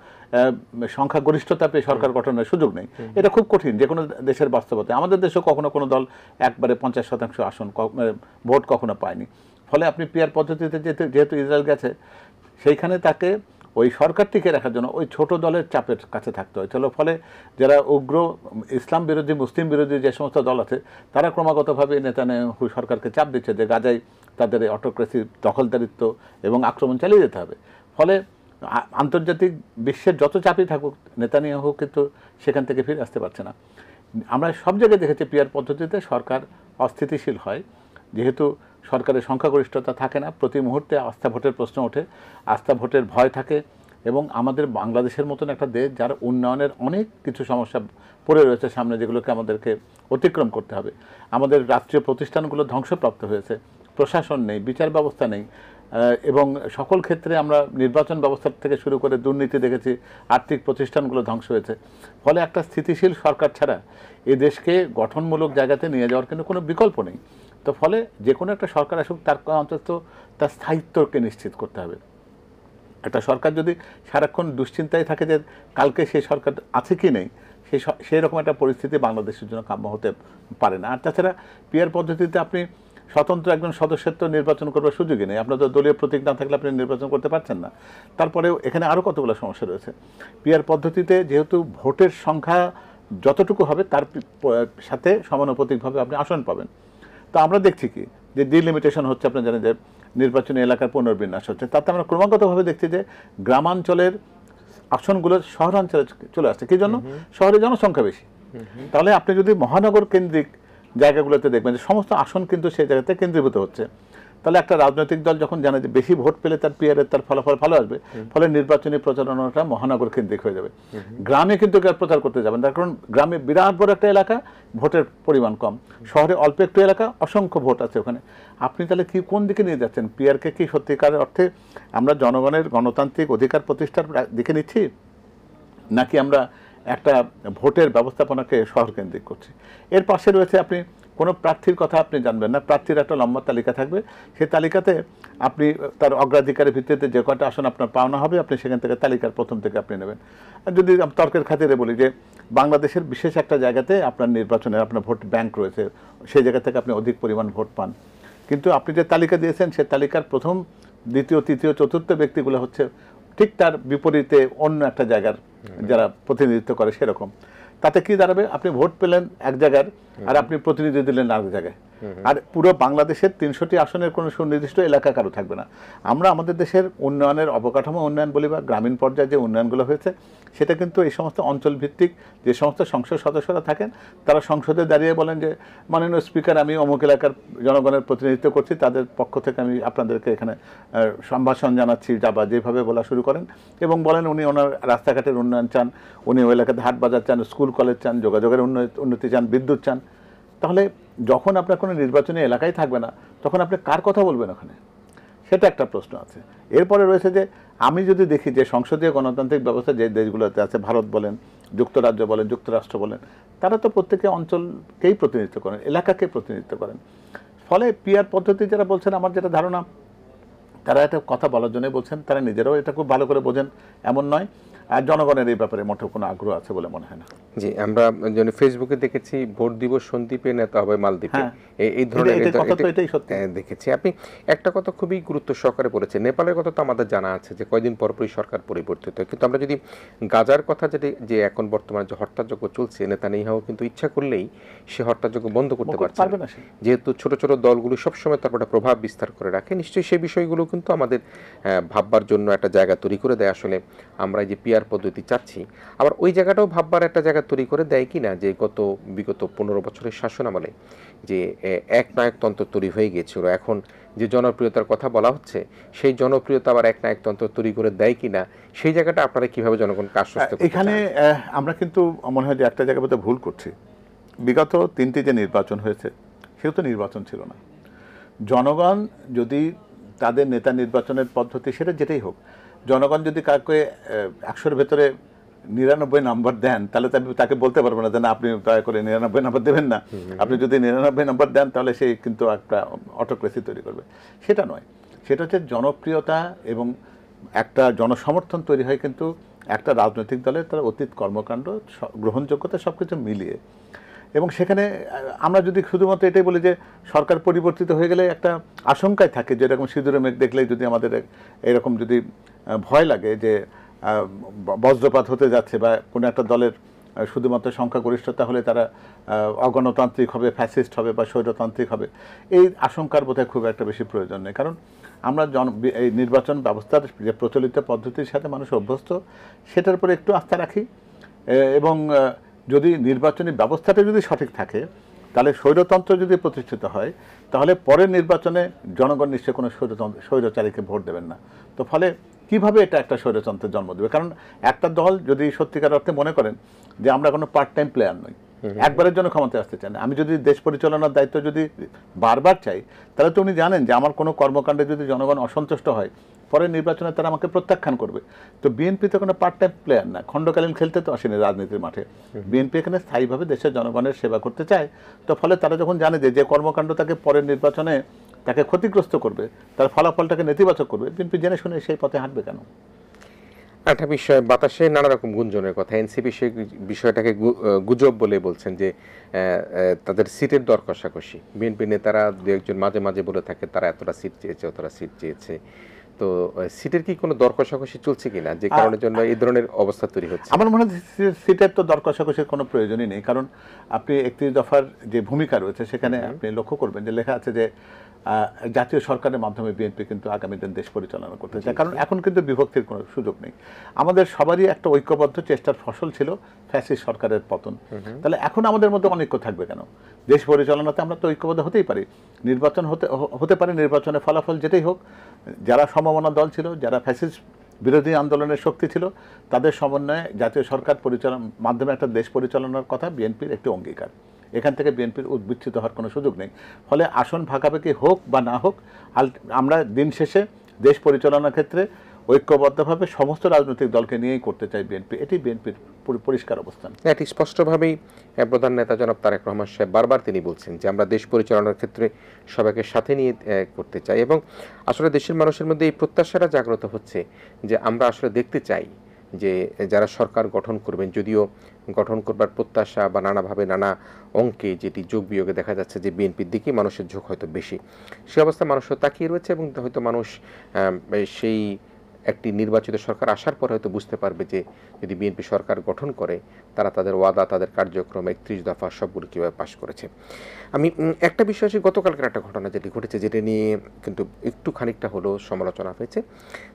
সংখ্যাগরিষ্ঠতা পেয়ে সরকার গঠনের সুযোগ নেই। এটা খুব কঠিন যে কোনো দেশের বাস্তবতায়। আমাদের দেশেও কখনো কোনো দল একবারে 50% আসন ভোট কখনো পায়নি। ফলে আপনি পিআর পদ্ধতিতে যেহেতু ইসরায়েল গেছে, সেইখানে তাকে ওই সরকার টিকে রাখার জন্য ওই ছোট দলের চাপের কাছে থাকতে হয়েছিল। ফলে যারা উগ্র ইসলাম বিরোধী, মুসলিম বিরোধী যে সমস্ত দল আছে, তারা ক্রমাগতভাবে নেতানিয়াহু সরকারকে চাপ দিচ্ছে যে গাজায় তাদের এই অটোক্রেসি, দখলদারিত্ব এবং আক্রমণ চালিয়ে যেতে হবে। ফলে আন্তর্জাতিক বিশ্বের যত চাপই থাকুক, নেতানিয়াহু কিন্তু সেখান থেকে ফিরে আসতে পারছে না। আমরা সব জায়গায় দেখেছি পিআর পদ্ধতিতে সরকার অস্থিতিশীল হয়, যেহেতু সরকারের সংখ্যাগরিষ্ঠতা থাকে না, প্রতি মুহূর্তে আস্থা ভোটের প্রশ্ন ওঠে, আস্থা ভোটের ভয় থাকে। এবং আমাদের বাংলাদেশের মতন একটা দেশ যার উন্নয়নের অনেক কিছু সমস্যা পড়ে রয়েছে সামনে, যেগুলোকে আমাদেরকে অতিক্রম করতে হবে। আমাদের রাষ্ট্রীয় প্রতিষ্ঠানগুলো ধ্বংসপ্রাপ্ত হয়েছে, প্রশাসন নেই, বিচার ব্যবস্থা নেই, এবং সকল ক্ষেত্রে আমরা নির্বাচন ব্যবস্থা থেকে শুরু করে দুর্নীতি দেখেছি, আর্থিক প্রতিষ্ঠানগুলো ধ্বংস হয়েছে। ফলে একটা স্থিতিশীল সরকার ছাড়া এই দেশকে গঠনমূলক জায়গাতে নিয়ে যাওয়ার কিন্তু কোনো বিকল্প নেই। তো ফলে যে কোনো একটা সরকার আসুক, তার অন্তত তার স্থায়িত্বকে নিশ্চিত করতে হবে। একটা সরকার যদি সারাক্ষণ দুশ্চিন্তায় থাকে যে কালকে সেই সরকার আছে কি নেই, সেই রকম একটা পরিস্থিতি বাংলাদেশের জন্য কাম্য হতে পারে না। আর তাছাড়া পিআর পদ্ধতিতে আপনি স্বতন্ত্র একজন সদস্যত্ব নির্বাচন করবার সুযোগই নেই। আপনার তো দলীয় প্রতীক না থাকলে আপনি নির্বাচন করতে পারছেন না। তারপরেও এখানে আরও কতগুলো সমস্যা রয়েছে। পিআর পদ্ধতিতে যেহেতু ভোটের সংখ্যা যতটুকু হবে তার সাথে সমানুপাতিকভাবে আপনি আসন পাবেন। তো আমরা দেখছি কি যে ডিলিমিটেশন হচ্ছে, আপনি জানেন যে নির্বাচনী এলাকার পুনর্বিন্যাস হচ্ছে, তাতে আমরা ক্রমাগতভাবে দেখছি যে গ্রামাঞ্চলের আসনগুলো শহরাঞ্চলে চলে আসছে। কি জন্য? শহরে জনসংখ্যা বেশি। তাহলে আপনি যদি মহানগর কেন্দ্রিক জায়গাগুলোতে দেখবেন যে সমস্ত আসন কিন্তু সেই জায়গাতে কেন্দ্রীভূত হচ্ছে। তাহলে একটা রাজনৈতিক দল যখন জানে যে বেশি ভোট পেলে তার পিআরের তার ফলাফল ভালো আসবে, ফলে নির্বাচনী প্রচারণাটা মহানগর কেন্দ্রিক হয়ে যাবে। গ্রামে কিন্তু কেউ প্রচার করতে যাবেন, তার কারণ গ্রামে বিরাট বড় একটা এলাকা, ভোটের পরিমাণ কম। শহরে অল্প একটু এলাকা, অসংখ্য ভোট আছে ওখানে। আপনি তাহলে কি কোন দিকে নিয়ে যাচ্ছেন? পিআরকে কি সত্যিকারের অর্থে আমরা জনগণের গণতান্ত্রিক অধিকার প্রতিষ্ঠার দিকে নিচ্ছি, নাকি আমরা একটা ভোটের ব্যবস্থাপনাকে শহর কেন্দ্রিক করছি? এর পাশে রয়েছে, আপনি কোনো প্রার্থীর কথা আপনি জানবেন না, প্রার্থীর একটা লম্বা তালিকা থাকবে, সেই তালিকাতে আপনি তার অগ্রাধিকারের ভিত্তিতে যে কয়টা আসন আপনার পাওনা হবে, আপনি সেখান থেকে তালিকার প্রথম থেকে আপনি নেবেন। আর যদি তর্কের খাতিরে বলি যে বাংলাদেশের বিশেষ একটা জায়গাতে আপনার নির্বাচনের আপনার ভোট ব্যাংক রয়েছে, সেই জায়গা থেকে আপনি অধিক পরিমাণ ভোট পান, কিন্তু আপনি যে তালিকা দিয়েছেন সেই তালিকার প্রথম, দ্বিতীয়, তৃতীয়, চতুর্থ ব্যক্তিগুলো হচ্ছে ঠিক তার বিপরীতে অন্য একটা জায়গার যারা প্রতিনিধিত্ব করে সেরকম। তাতে কি দাঁড়াবে? আপনি ভোট পেলেন এক জায়গার, আর আপনি প্রতিনিধি দিলেন আরেক জায়গায়। আর পুরো বাংলাদেশের 300টি আসনের কোনো সুনির্দিষ্ট এলাকা কারো থাকবে না। আমরা আমাদের দেশের উন্নয়নের অবকাঠামো উন্নয়ন বলি বা গ্রামীণ পর্যায়ে যে উন্নয়নগুলো হয়েছে, সেটা কিন্তু এই সমস্ত অঞ্চল ভিত্তিক যে সমস্ত সংসদ সদস্যরা থাকেন, তারা সংসদে দাঁড়িয়ে বলেন যে মাননীয় স্পিকার, আমি অমুক এলাকার জনগণের প্রতিনিধিত্ব করছি, তাদের পক্ষ থেকে আমি আপনাদেরকে এখানে সম্ভাষণ জানাচ্ছি, যাবা যেভাবে বলা শুরু করেন, এবং বলেন উনি ওনার রাস্তাঘাটের উন্নয়ন চান, উনি ওই এলাকাতে হাট বাজার চান, স্কুল কলেজ চান, যোগাযোগের উন্নতি চান, বিদ্যুৎ চান। তাহলে যখন আপনার কোনো নির্বাচনী এলাকায় থাকবে না, তখন আপনি কার কথা বলবেন ওখানে? সেটা একটা প্রশ্ন আছে। এরপরে রয়েছে যে আমি যদি দেখি যে সংসদীয় গণতান্ত্রিক ব্যবস্থা যে দেশগুলোতে আছে, ভারত বলেন, যুক্তরাজ্য বলেন, যুক্তরাষ্ট্র বলেন, তারা তো প্রত্যেকে অঞ্চলকেই প্রতিনিধিত্ব করেন, এলাকাকে প্রতিনিধিত্ব করেন। ফলে পিআর পদ্ধতি যারা বলছেন, আমার যেটা ধারণা, তারা একটা কথা বলার জন্যই বলছেন, তারা নিজেরাও এটা খুব ভালো করে বোঝেন এমন নয়, আর জনগণের এই ব্যাপারে মোটেও কোনো আগ্রহ আছে বলে মনে হয় না। জি, আমরা যেন ফেসবুকে দেখেছি ভোট দিব সন্দীপে নেতা হবে মালদ্বীপে, এই ধরনের কথা তো এটাই সত্যি। দেখেছি। আপনি একটা কথা খুবই গুরুত্ব সহকারে বলেছেন, নেপালের কথা তো আমাদের জানা আছে যে কয়দিন পরপরই সরকার পরিবর্তিত হয়, কিন্তু আমরা যদি গাজার কথা যে এখন বর্তমানে যে হত্যাযজ্ঞ চলছে, নেতানিয়াহু কিন্তু ইচ্ছা করলেই সে হত্যাযজ্ঞ বন্ধ করতে পারবে না, যেহেতু ছোট ছোট দলগুলো সবসময় তারপর একটা প্রভাব বিস্তার করে রাখে। নিশ্চয়ই সেই বিষয়গুলো কিন্তু আমাদের ভাববার জন্য একটা জায়গা তৈরি করে দেয়। আসলে আমরা এই যে পিআর পদ্ধতি চাচ্ছি, আবার ওই জায়গাটাও ভাববার একটা জায়গা তৈরি করে দেয় কি না, যে বিগত 15 বছরের শাসন আমলে যে একনায়কতন্ত্র তৈরি হয়ে গিয়েছিল, এখন যে জনপ্রিয়তার কথা বলা হচ্ছে, সেই জনপ্রিয়তা আবার একনায়কতন্ত্র তৈরি করে দেয় কি না, সেই জায়গাটা আপনারা কিভাবে জনগণকে আশ্বস্ত করতে চান? এখানে আমরা কিন্তু মনে হয় যে একটা জায়গায় বোধহয় ভুল করছি। বিগত 3টি যে নির্বাচন হয়েছে, সেও তো নির্বাচন ছিল না। জনগণ যদি তাদের নেতা নির্বাচনের পদ্ধতি সেটা যেটাই হোক, জনগণ যদি কাউকে 100-র ভেতরে 99 নাম্বার দেন, তাহলে তাকে বলতে পারবো না যে না আপনি দয়া করে 99 নাম্বার দেবেন না। আপনি যদি 99 নাম্বার দেন তাহলে সে কিন্তু একটা অটোক্রেসি তৈরি করবে। সেটা নয়, সেটা হচ্ছে জনপ্রিয়তা এবং একটা জনসমর্থন তৈরি হয় কিন্তু একটা রাজনৈতিক দলের তার অতীত কর্মকাণ্ড, গ্রহণযোগ্যতা সব কিছু মিলিয়ে। এবং সেখানে আমরা যদি শুধুমাত্র এটাই বলি যে সরকার পরিবর্তিত হয়ে গেলে একটা আশঙ্কায় থাকে যে এরকম সিঁদুরে মেঘ দেখলেই যদি আমাদের এরকম যদি ভয় লাগে যে বজ্রপাত হতে যাচ্ছে বা কোনো একটা দলের শুধুমাত্র সংখ্যাগরিষ্ঠতা হলে তারা অগণতান্ত্রিক হবে, ফ্যাসিস্ট হবে বা স্বৈরতান্ত্রিক হবে, এই আশঙ্কার বোধহয় খুব একটা বেশি প্রয়োজন নেই। কারণ আমরা এই নির্বাচন ব্যবস্থার যে প্রচলিত পদ্ধতির সাথে মানুষ অভ্যস্ত, সেটার উপরে একটু আস্থা রাখি। এবং যদি নির্বাচনী ব্যবস্থাটা যদি সঠিক থাকে, তাহলে স্বৈরতন্ত্র যদি প্রতিষ্ঠিত হয়, তাহলে পরের নির্বাচনে জনগণ নিশ্চয়ই কোনো স্বৈরচারীকে ভোট দেবেন না। তো ফলে কিভাবে এটা একটা স্বৈরতন্ত্রের জন্ম দেবে? কারণ একটা দল যদি সত্যিকার অর্থে মনে করেন যে আমরা কোনো পার্ট টাইম প্লেয়ার নই, একবারের জন্য ক্ষমতায় আসতে চান, আমি যদি দেশ পরিচালনার দায়িত্ব যদি বারবার চাই, তাহলে তো উনি জানেন যে আমার কোনো কর্মকাণ্ডে যদি জনগণ অসন্তুষ্ট হয়, পরের নির্বাচনে তারা আমাকে প্রত্যাখ্যান করবে। তো বিএনপি তো কোনো পার্ট টাইম প্লেয়ার না, খণ্ডকালীন খেলতে তো আসেনি রাজনীতির মাঠে। বিএনপি এখানে স্থায়ীভাবে দেশের জনগণের সেবা করতে চায়। তো ফলে তারা যখন জানে যে কর্মকাণ্ড তাকে পরের নির্বাচনে তাকে ক্ষতিগ্রস্ত করবে, তার ফলাফলটাকে নেতিবাচক করবে, বিএনপি জেনে শুনে সেই পথে হাঁটবে কেন? একটা বিষয়, বাতাসে নানা রকম গুঞ্জনের কথা, এনসিপি সেই বিষয়টাকে গুজব বলে বলছেন যে তাদের সিটের দর কষাকষি। বিএনপি নেতারা দু একজন মাঝে মাঝে বলে থাকে তারা এতটা সিট চেয়েছে, অতটা সিট চেয়েছে। তো সিটের কি কোনো দর কষাকষি চলছে কিনা, যে কারণের জন্য এই ধরনের অবস্থা তৈরি হচ্ছে? আমার মনে হয় সিটের তো দর কষাকষির কোনো প্রয়োজনই নেই। কারণ আপনি 31 দফার যে ভূমিকা রয়েছে সেখানে আপনি লক্ষ্য করবেন যে লেখা আছে যে জাতীয় সরকারের মাধ্যমে বিএনপি কিন্তু আগামী দিন দেশ পরিচালনা করতে চায়। কারণ এখন কিন্তু বিভক্তির কোনো সুযোগ নেই। আমাদের সবারই একটা ঐক্যবদ্ধ চেষ্টার ফসল ছিল ফ্যাসিস্ট সরকারের পতন। তাহলে এখন আমাদের মধ্যে অনৈক্য থাকবে কেন? দেশ পরিচালনাতে আমরা তো ঐক্যবদ্ধ হতেই পারি। নির্বাচন হতে পারে, নির্বাচনের ফলাফল যেটাই হোক, যারা সমমনা দল ছিল, যারা ফ্যাসিস্ট বিরোধী আন্দোলনের শক্তি ছিল, তাদের সমন্বয়ে জাতীয় সরকার পরিচালনার মাধ্যমে একটা দেশ পরিচালনার কথা বিএনপির একটি অঙ্গীকার। এখান থেকে বিএনপির উদ্বিচ্ছিত হওয়ার কোনো সুযোগ নেই। ফলে আসন ভাগাভাগি হোক বা না হোক, আমরা দিন শেষে দেশ পরিচালনার ক্ষেত্রে ঐক্যবদ্ধভাবে সমস্ত রাজনৈতিক দলকে নিয়েই করতে চাই বিএনপি। এটি বিএনপির পরিষ্কার অবস্থান। এটি স্পষ্টভাবেই প্রধান নেতা জনাব তারেক রহমান সাহেব বারবার তিনি বলছেন যে আমরা দেশ পরিচালনার ক্ষেত্রে সবাইকে সাথে নিয়ে করতে চাই, এবং আসলে দেশের মানুষের মধ্যে এই প্রত্যাশাটা জাগ্রত হচ্ছে যে আমরা আসলে দেখতে চাই যে যারা সরকার গঠন করবেন, যদিও গঠন করবার প্রত্যাশা বা নানাভাবে নানা অঙ্কে যেটি যোগ বিয়োগে দেখা যাচ্ছে যে বিএনপির দিকেই মানুষের ঝোঁক হয়তো বেশি, সে অবস্থা মানুষও তাকিয়ে রয়েছে, এবং হয়তো মানুষ সেই একটি নির্বাচিত সরকার আসার পর হয়তো বুঝতে পারবে যে যদি বিএনপি সরকার গঠন করে তারা তাদের ওয়াদা, তাদের কার্যক্রম 31 দফা সবগুলো কীভাবে পাশ করেছে। আমি একটা বিষয় আছে, গতকালকের একটা ঘটনা যেটি ঘটেছে, যেটা নিয়ে কিন্তু একটু খানিকটা হলো সমালোচনা হয়েছে,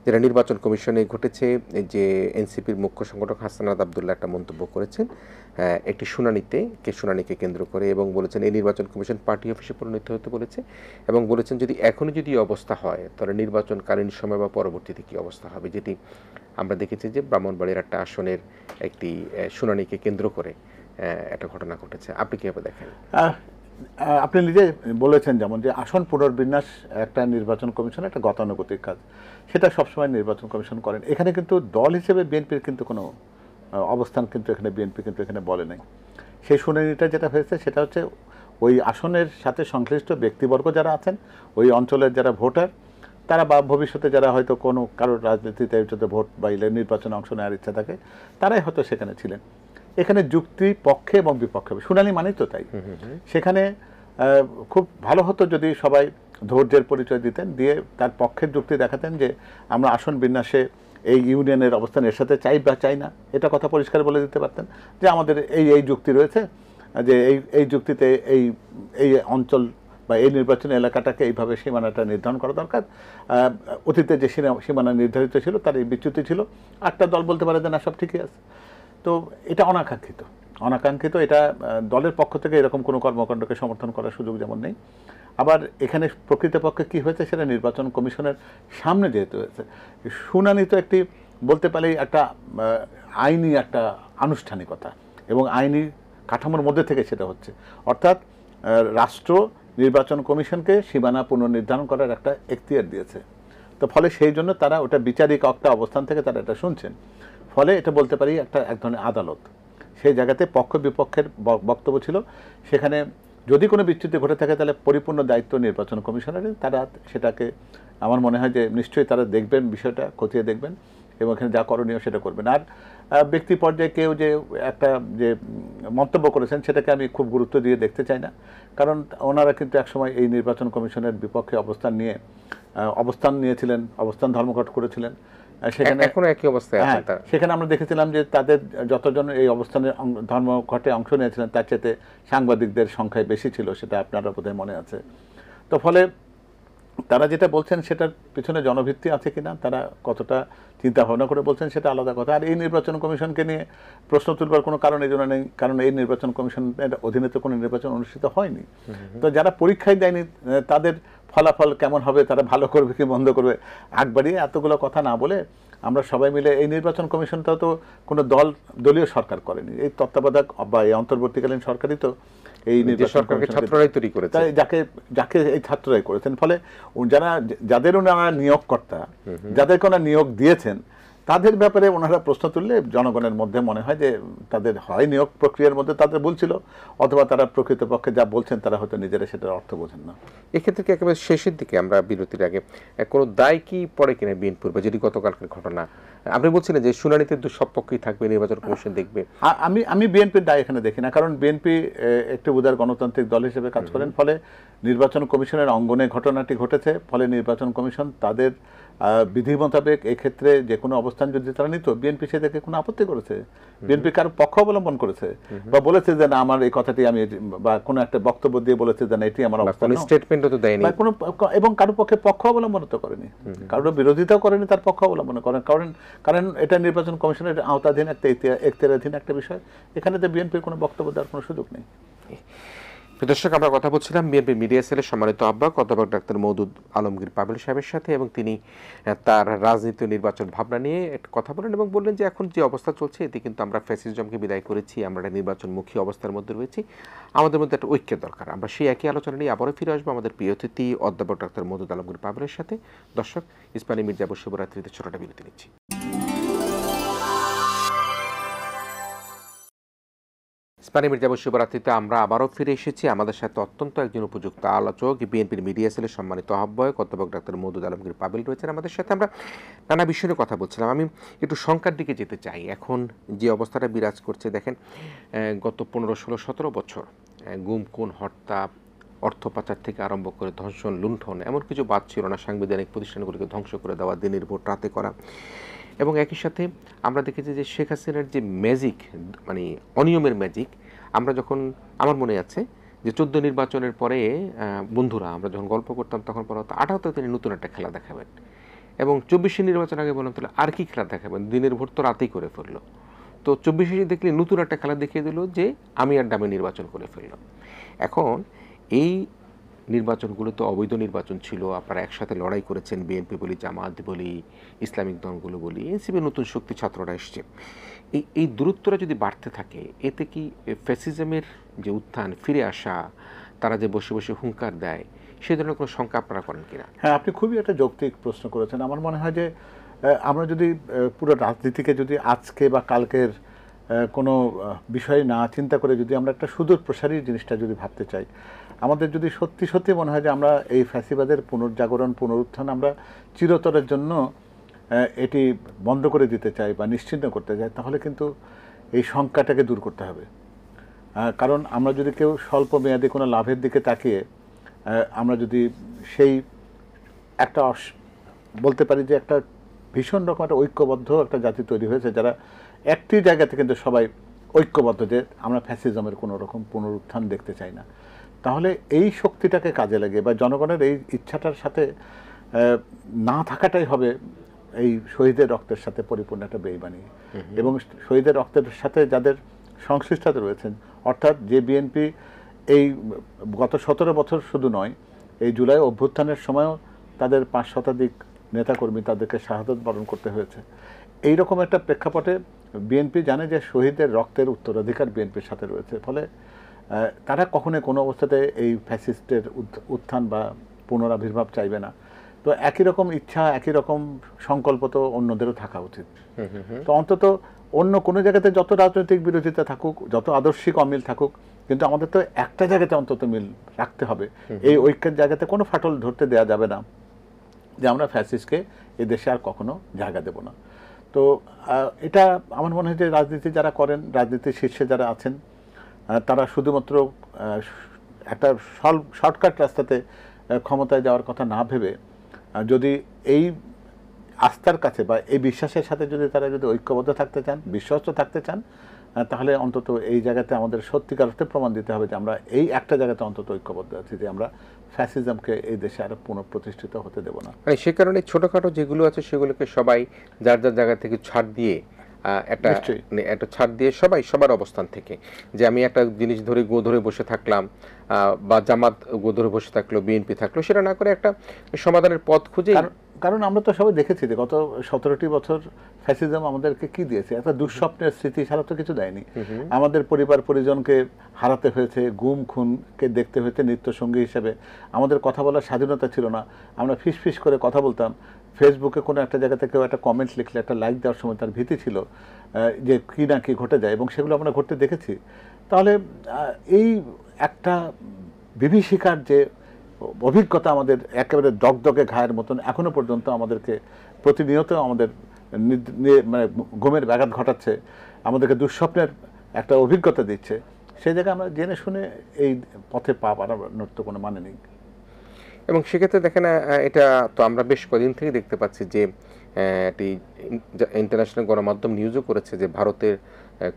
যেটা নির্বাচন কমিশনে ঘটেছে। যে এনসিপির মুখ্য সংগঠক হাসানাত আবদুল্লাহ একটা মন্তব্য করেছেন একটি শুনানিকে কেন্দ্র করে, এবং বলেছেন এই নির্বাচন কমিশন পার্টি অফিসে পরিণত হতে বলেছে, এবং বলেছেন যদি এখনই যদি অবস্থা হয় তাহলে নির্বাচনকালীন সময় বা পরবর্তীতে কী অবস্থা হবে। যেটি আমরা দেখেছি যে ব্রাহ্মণবাড়ির একটা আসনের একটি শুনানিকে কেন্দ্র করে একটা ঘটনা ঘটেছে। আপনি কীভাবে দেখেন? আপনি নিজে বলেছেন যেমন যে আসন পুনর্বিন্যাস একটা নির্বাচন কমিশনের একটা গতানুগতিক কাজ, সেটা সবসময় নির্বাচন কমিশন করেন। এখানে কিন্তু দল হিসেবে বিএনপির কিন্তু কোনো অবস্থান কিন্তু এখানে বিএনপি কিন্তু এখানে বলে নাই। সেই শুনানিটা যেটা হয়েছে সেটা হচ্ছে ওই আসনের সাথে সংশ্লিষ্ট ব্যক্তিবর্গ যারা আছেন, ওই অঞ্চলের যারা ভোটার, তারা বা ভবিষ্যতে যারা হয়তো কোনো কারোর রাজনীতিতে যদি ভোট বা নির্বাচনে অংশ নেওয়ার ইচ্ছা থাকে তারাই হয়তো সেখানে ছিলেন। এখানে যুক্তি পক্ষে এবং বিপক্ষে, শুনানি মানেই তো তাই। সেখানে খুব ভালো হতো যদি সবাই ধৈর্যের পরিচয় দিতেন, দিয়ে তার পক্ষের যুক্তি দেখাতেন যে আমরা আসন বিন্যাসে এই ইউনিয়নের অবস্থান এর সাথে চাই বা চাই না, এটা কথা পরিষ্কার বলে দিতে পারতেন যে আমাদের এই এই যুক্তি রয়েছে, যে এই যুক্তিতে এই এই অঞ্চল বা এই নির্বাচনী এলাকাটাকে এইভাবে সীমানাটা নির্ধারণ করা দরকার। অতীতে যে সীমানা নির্ধারিত ছিল তার এই বিচ্যুতি ছিল, একটা দল বলতে পারে যে না সব ঠিকই আছে। তো এটা অনাকাঙ্ক্ষিত, এটা দলের পক্ষ থেকে এরকম কোনো কর্মকাণ্ডকে সমর্থন করার সুযোগ যেমন নেই। আবার এখানে প্রকৃতপক্ষে কি হয়েছে সেটা নির্বাচন কমিশনের সামনে যেহেতু হয়েছে, শুনানি তো একটি বলতে পারি একটা আইনি একটা আনুষ্ঠানিকতা এবং আইনি কাঠামোর মধ্যে থেকে সেটা হচ্ছে, অর্থাৎ রাষ্ট্র নির্বাচন কমিশনকে সীমানা পুনর্নির্ধারণ করার একটা এখতিয়ার দিয়েছে। তো ফলে সেই জন্য তারা ওটা বিচারিক একটা অবস্থান থেকে তারা এটা শুনছেন, ফলে এটা বলতে পারি এক ধরনের আদালত। সেই জায়গাতে পক্ষ বিপক্ষের বক্তব্য ছিল, সেখানে যদি কোনো বিচ্যুতি ঘটে থাকে তাহলে পরিপূর্ণ দায়িত্ব নির্বাচন কমিশনারের, তারা সেটাকে আমার মনে হয় যে নিশ্চয়ই তারা দেখবেন, বিষয়টা খতিয়ে দেখবেন এবং এখানে যা করণীয় সেটা করবেন। আর ব্যক্তি পর্যায়ে কেউ যে একটা যে মন্তব্য করেছেন সেটাকে আমি খুব গুরুত্ব দিয়ে দেখতে চাই না, কারণ ওনারা কিন্তু একসময় এই নির্বাচন কমিশনের বিপক্ষে অবস্থান নিয়েছিলেন, অবস্থান ধর্মঘট করেছিলেন। সেখানে এখনো একই অবস্থায় আছে তারা। সেখানে আমরা দেখেছিলাম যে তাদের যতজন এই অবস্থানের ধর্মঘটে অংশ নিয়েছিলেন তার চেয়ে সাংবাদিকদের সংখ্যায় বেশি ছিল, সেটা আপনারা বোধহয় মনে আছে। তো ফলে তারা যেটা বলছেন সেটার পিছনে জনভিত্তি আছে কিনা, তারা কতটা চিন্তা ভাবনা করে বলছেন সেটা আলাদা কথা। আর এই নির্বাচন কমিশনকে নিয়ে প্রশ্ন তুলবার কোনো কারণ এই জন্য নেই, কারণ এই নির্বাচন কমিশনের অধীনে তো কোনো নির্বাচন অনুষ্ঠিত হয়নি। তো যারা পরীক্ষায় দেয়নি তাদের ফলাফল কেমন হবে, তারা ভালো করবে কি মন্দ করবে, আগ বাড়িয়ে এতগুলো কথা না বলে আমরা সবাই মিলে, এই নির্বাচন কমিশনটা তো কোনো দলীয় সরকার করেনি, এই তত্ত্বাবধায়ক বা এই অন্তর্বর্তীকালীন সরকারই তো এই সরকারকে ছাত্ররাই তৈরি করেছে, যাকে এই ছাত্ররাই করেছেন। ফলে যাদের ওনারা নিয়োগকর্তা, যাদেরকে ওনারা নিয়োগ দিয়েছেন, তাদের ব্যাপারে ওনারা প্রশ্ন তুললে জনগণের মধ্যে মনে হয় যে তাদের হয় নিয়োগ প্রক্রিয়ার মধ্যে তাদের ভুল ছিল, অথবা তারা প্রকৃতপক্ষে যা বলছেন তারা হয়তো নিজেরা সেটার অর্থ বোঝেন না। এক্ষেত্রে কি একেবারে শেষের দিকে আমরা বিরতির আগে কোনো দায় কি পড়ে কিনা বিএনপির, বা যদি গতকালকের ঘটনা আপনি বলছিলেন যে শুনানিতে সব পক্ষই থাকবে, নির্বাচন কমিশন দেখবে, আমি বিএনপির দায় এখানে দেখি না, কারণ বিএনপি একটি উদার গণতান্ত্রিক দল হিসেবে কাজ করেন। ফলে নির্বাচন কমিশনের অঙ্গনে ঘটনাটি ঘটেছে, ফলে নির্বাচন কমিশন তাদের বিধি মোতাবেক এক্ষেত্রে যে কোনো অবস্থান যদি তারা নিত, বিএনপি সেটাকে কোনো আপত্তি করেছে, বিএনপি কারো পক্ষ অবলম্বন করেছে বা বলেছে যে না আমার এই কথাটি আমি, বা কোনো একটা বক্তব্য দিয়ে বলেছে যে না এটি আমার অবস্থান, স্টেটমেন্টও তো দেয়নি এবং কারো পক্ষে পক্ষ অবলম্বন তো করেনি, কারোর বিরোধিতাও করেনি, তার পক্ষ অবলম্বন করেন, কারণ এটা নির্বাচন কমিশনের আওতাধীন একটা এখতিয়ারাধীন একটা বিষয়, এখানে তো বিএনপির কোনো বক্তব্য দেওয়ার কোনো সুযোগ নেই। দর্শক, আমরা কথা বলছিলাম বিএনপি মিডিয়া সেলের সম্মানিত আহ্বায়ক অধ্যাপক ডাক্তার মওদুদ আলমগীর পাবেল সাহেবের সাথে, এবং তিনি তার রাজনীতি নির্বাচন ভাবনা নিয়ে কথা বলেন এবং বললেন যে এখন যে অবস্থা চলছে এতে কিন্তু আমরা ফ্যাসিজমকে বিদায় করেছি, আমরা একটা নির্বাচনমুখী অবস্থার মধ্যে রয়েছি, আমাদের মধ্যে একটা ঐক্যের দরকার। আমরা সেই একই আলোচনা নিয়ে আবারও ফিরে আসবো আমাদের প্রিয় অতিথি অধ্যাপক ডাক্তার মওদুদ আলমগীর পাবেলের সাথে। দর্শক, ইসমানী মির্জাপুর শিবরাত্রিতে ছোটটা বিরতি নিচ্ছি। ইসমানী মির্জাপুর শিবরাত্রিতে আমরা আবারও ফিরে এসেছি। আমাদের সাথে অত্যন্ত একজন উপযুক্ত আলোচক, বিএনপির মিডিয়া সেলের সম্মানিত আহ্বায়ক অধ্যাপক ডাক্তার মওদুদ আলমগীর পাবেল রয়েছেন আমাদের সাথে। আমরা নানা বিষয় নিয়ে কথা বলছিলাম। আমি একটু সংখ্যার দিকে যেতে চাই। এখন যে অবস্থাটা বিরাজ করছে দেখেন, গত 15, 16, 17 বছর গুম, খুন, হত্যা, অর্থ পাচার থেকে আরম্ভ করে ধর্ষণ, লুণ্ঠন, এমন কিছু বাদ ছিল না, সাংবিধানিক প্রতিষ্ঠানগুলিকে ধ্বংস করে দেওয়া, দিনের ভোট রাতে করা, এবং একই সাথে আমরা দেখেছি যে শেখ হাসিনার যে ম্যাজিক, মানে অনিয়মের ম্যাজিক, আমরা যখন, আমার মনে আছে যে 14 নির্বাচনের পরে বন্ধুরা আমরা যখন গল্প করতাম তখন বলা হতো 18 তিনি নতুন একটা খেলা দেখাবেন, এবং 24 নির্বাচন আগে বললাম তাহলে আর কি খেলা দেখাবেন, দিনের ভোট তো রাতেই করে ফেললো, তো 24 দেখলে নতুন একটা খেলা দেখিয়ে দিল যে আমি আর ডামে নির্বাচন করে ফেললাম। এখন এই নির্বাচনগুলো তো অবৈধ নির্বাচন ছিল, আপনারা একসাথে লড়াই করেছেন, বিএনপি বলি, জামাত বলি, ইসলামিক দলগুলো বলি, এনসিপি নতুন শক্তি, ছাত্ররা এসছে, এই দূরত্বটা যদি বাড়তে থাকে এতে কি ফ্যাসিজমের যে উত্থান, ফিরে আসা, তারা যে বসে বসে হুঙ্কার দেয়, সেই ধরনের কোনো শঙ্কা আপনারা করেন কিনা? হ্যাঁ, আপনি খুবই একটা যৌক্তিক প্রশ্ন করেছেন। আমার মনে হয় যে আমরা যদি পুরো রাজনীতিকে যদি আজকে বা কালকের কোনো বিষয় না চিন্তা করে যদি আমরা একটা সুদূর প্রসারী জিনিসটা যদি ভাবতে চাই, আমাদের যদি সত্যি সত্যি মনে হয় যে আমরা এই ফ্যাসিবাদের পুনর্জাগরণ পুনরুত্থান আমরা চিরতরের জন্য এটি বন্ধ করে দিতে চাই বা নিশ্চিহ্ন করতে চাই, তাহলে কিন্তু এই শঙ্কাটাকে দূর করতে হবে। কারণ আমরা যদি কেউ স্বল্প মেয়াদী কোনো লাভের দিকে তাকিয়ে আমরা যদি সেই একটা বলতে পারি যে একটা ভীষণ রকম একটা ঐক্যবদ্ধ একটা জাতি তৈরি হয়েছে, যারা একটি জায়গাতে কিন্তু সবাই ঐক্যবদ্ধ যে আমরা ফ্যাসিজমের কোনো রকম পুনরুত্থান দেখতে চাই না, তাহলে এই শক্তিটাকে কাজে লাগে বা জনগণের এই ইচ্ছাটার সাথে না থাকাটাই হবে এই শহীদের রক্তের সাথে পরিপূর্ণ একটা বেইমানি। এবং শহীদের রক্তের সাথে যাদের সংশ্লিষ্টতা রয়েছেন, অর্থাৎ যে বিএনপি এই গত 17 বছর শুধু নয়, এই জুলাই অভ্যুত্থানের সময়ও তাদের 5 শতাধিক নেতাকর্মী তাদেরকে শাহাদত বরণ করতে হয়েছে। এই রকম একটা প্রেক্ষাপটে বিএনপি জানে যে শহীদের রক্তের উত্তরাধিকার বিএনপির সাথে রয়েছে, ফলে তারা কখনোই কোনো অবস্থাতে এই ফ্যাসিস্টের উত্থান বা পুনরাবির্ভাব চাইবে না। তো একই রকম ইচ্ছা একই রকম সংকল্প তো অন্যদেরও থাকা উচিত। তো অন্তত অন্য কোনো জায়গাতে যত রাজনৈতিক বিরোধিতা থাকুক, যত আদর্শিক অমিল থাকুক, কিন্তু আমাদের তো একটা জায়গাতে অন্তত মিল রাখতে হবে। এই ঐক্যের জায়গাতে কোনো ফাটল ধরতে দেওয়া যাবে না যে আমরা ফ্যাসিস্টকে এই দেশে আর কখনো জায়গা দেব না। তো এটা আমার মনে হয় যে রাজনীতি যারা করেন, রাজনীতির শীর্ষে যারা আছেন, তারা শুধুমাত্র একটা শর্টকাট রাস্তাতে ক্ষমতায় যাওয়ার কথা না ভেবে যদি এই আস্থার কাছে বা এই বিশ্বাসের সাথে যদি তারা যদি ঐক্যবদ্ধ থাকতে চান, বিশ্বস্ত থাকতে চান, তাহলে অন্তত এই জায়গাতে আমাদের সত্যিকার অর্থে প্রমাণ দিতে হবে যে আমরা এই একটা জায়গাতে অন্তত ঐক্যবদ্ধ আছি যে আমরা ফ্যাসিজমকে এই দেশে আরো পুনঃপ্রতিষ্ঠিত হতে দেব না। মানে সে কারণে ছোটখাটো যেগুলো আছে সেগুলোকে সবাই যার যার জায়গা থেকে ছাড় দিয়ে একটা ছাড় দিয়ে সবাই সবার অবস্থান থেকে, যে আমি একটা জিনিস ধরে গো ধরে বসে থাকলাম বা জামাত গো ধরে বসে থাকলো, বিএনপি থাকলো, সেটা না করে একটা সমাধানের পথ খুঁজে। কারণ আমরা তো সবাই দেখেছি যে গত 17টি বছর ফ্যাসিজম আমাদেরকে কি দিয়েছে, একটা দুঃস্বপ্নের স্মৃতি ছাড়া তো কিছু দেয়নি। আমাদের পরিবার পরিজনকে হারাতে হয়েছে, গুম খুনকে দেখতে হয়েছে নিত্যসঙ্গী হিসেবে। আমাদের কথা বলার স্বাধীনতা ছিল না, আমরা ফিস ফিস করে কথা বলতাম। ফেসবুকে কোনো একটা জায়গাতে কেউ একটা কমেন্ট লিখলে একটা লাইক দেওয়ার সময় তার ভীতি ছিল যে কী না কি ঘটে যায়, এবং সেগুলো আমরা ঘটতে দেখেছি। তাহলে এই একটা বিভীষিকার যে অভিজ্ঞতা আমাদের একেবারে দগদগে ঘায়ের মতন এখনো পর্যন্ত আমাদেরকে প্রতিনিয়ত আমাদের মানে ঘুমের ব্যাঘাত ঘটাচ্ছে, আমাদেরকে দুঃস্বপ্নের একটা অভিজ্ঞতা দিচ্ছে, সেই জায়গায় আমরা জেনে শুনে এই পথে পা বাড়ানোর তো কোনো মানে নেই। এবং সেক্ষেত্রে দেখেন, এটা তো আমরা বেশ কদিন থেকে দেখতে পাচ্ছি যে একটি ইন্টারন্যাশনাল গণমাধ্যম নিউজও করেছে যে ভারতের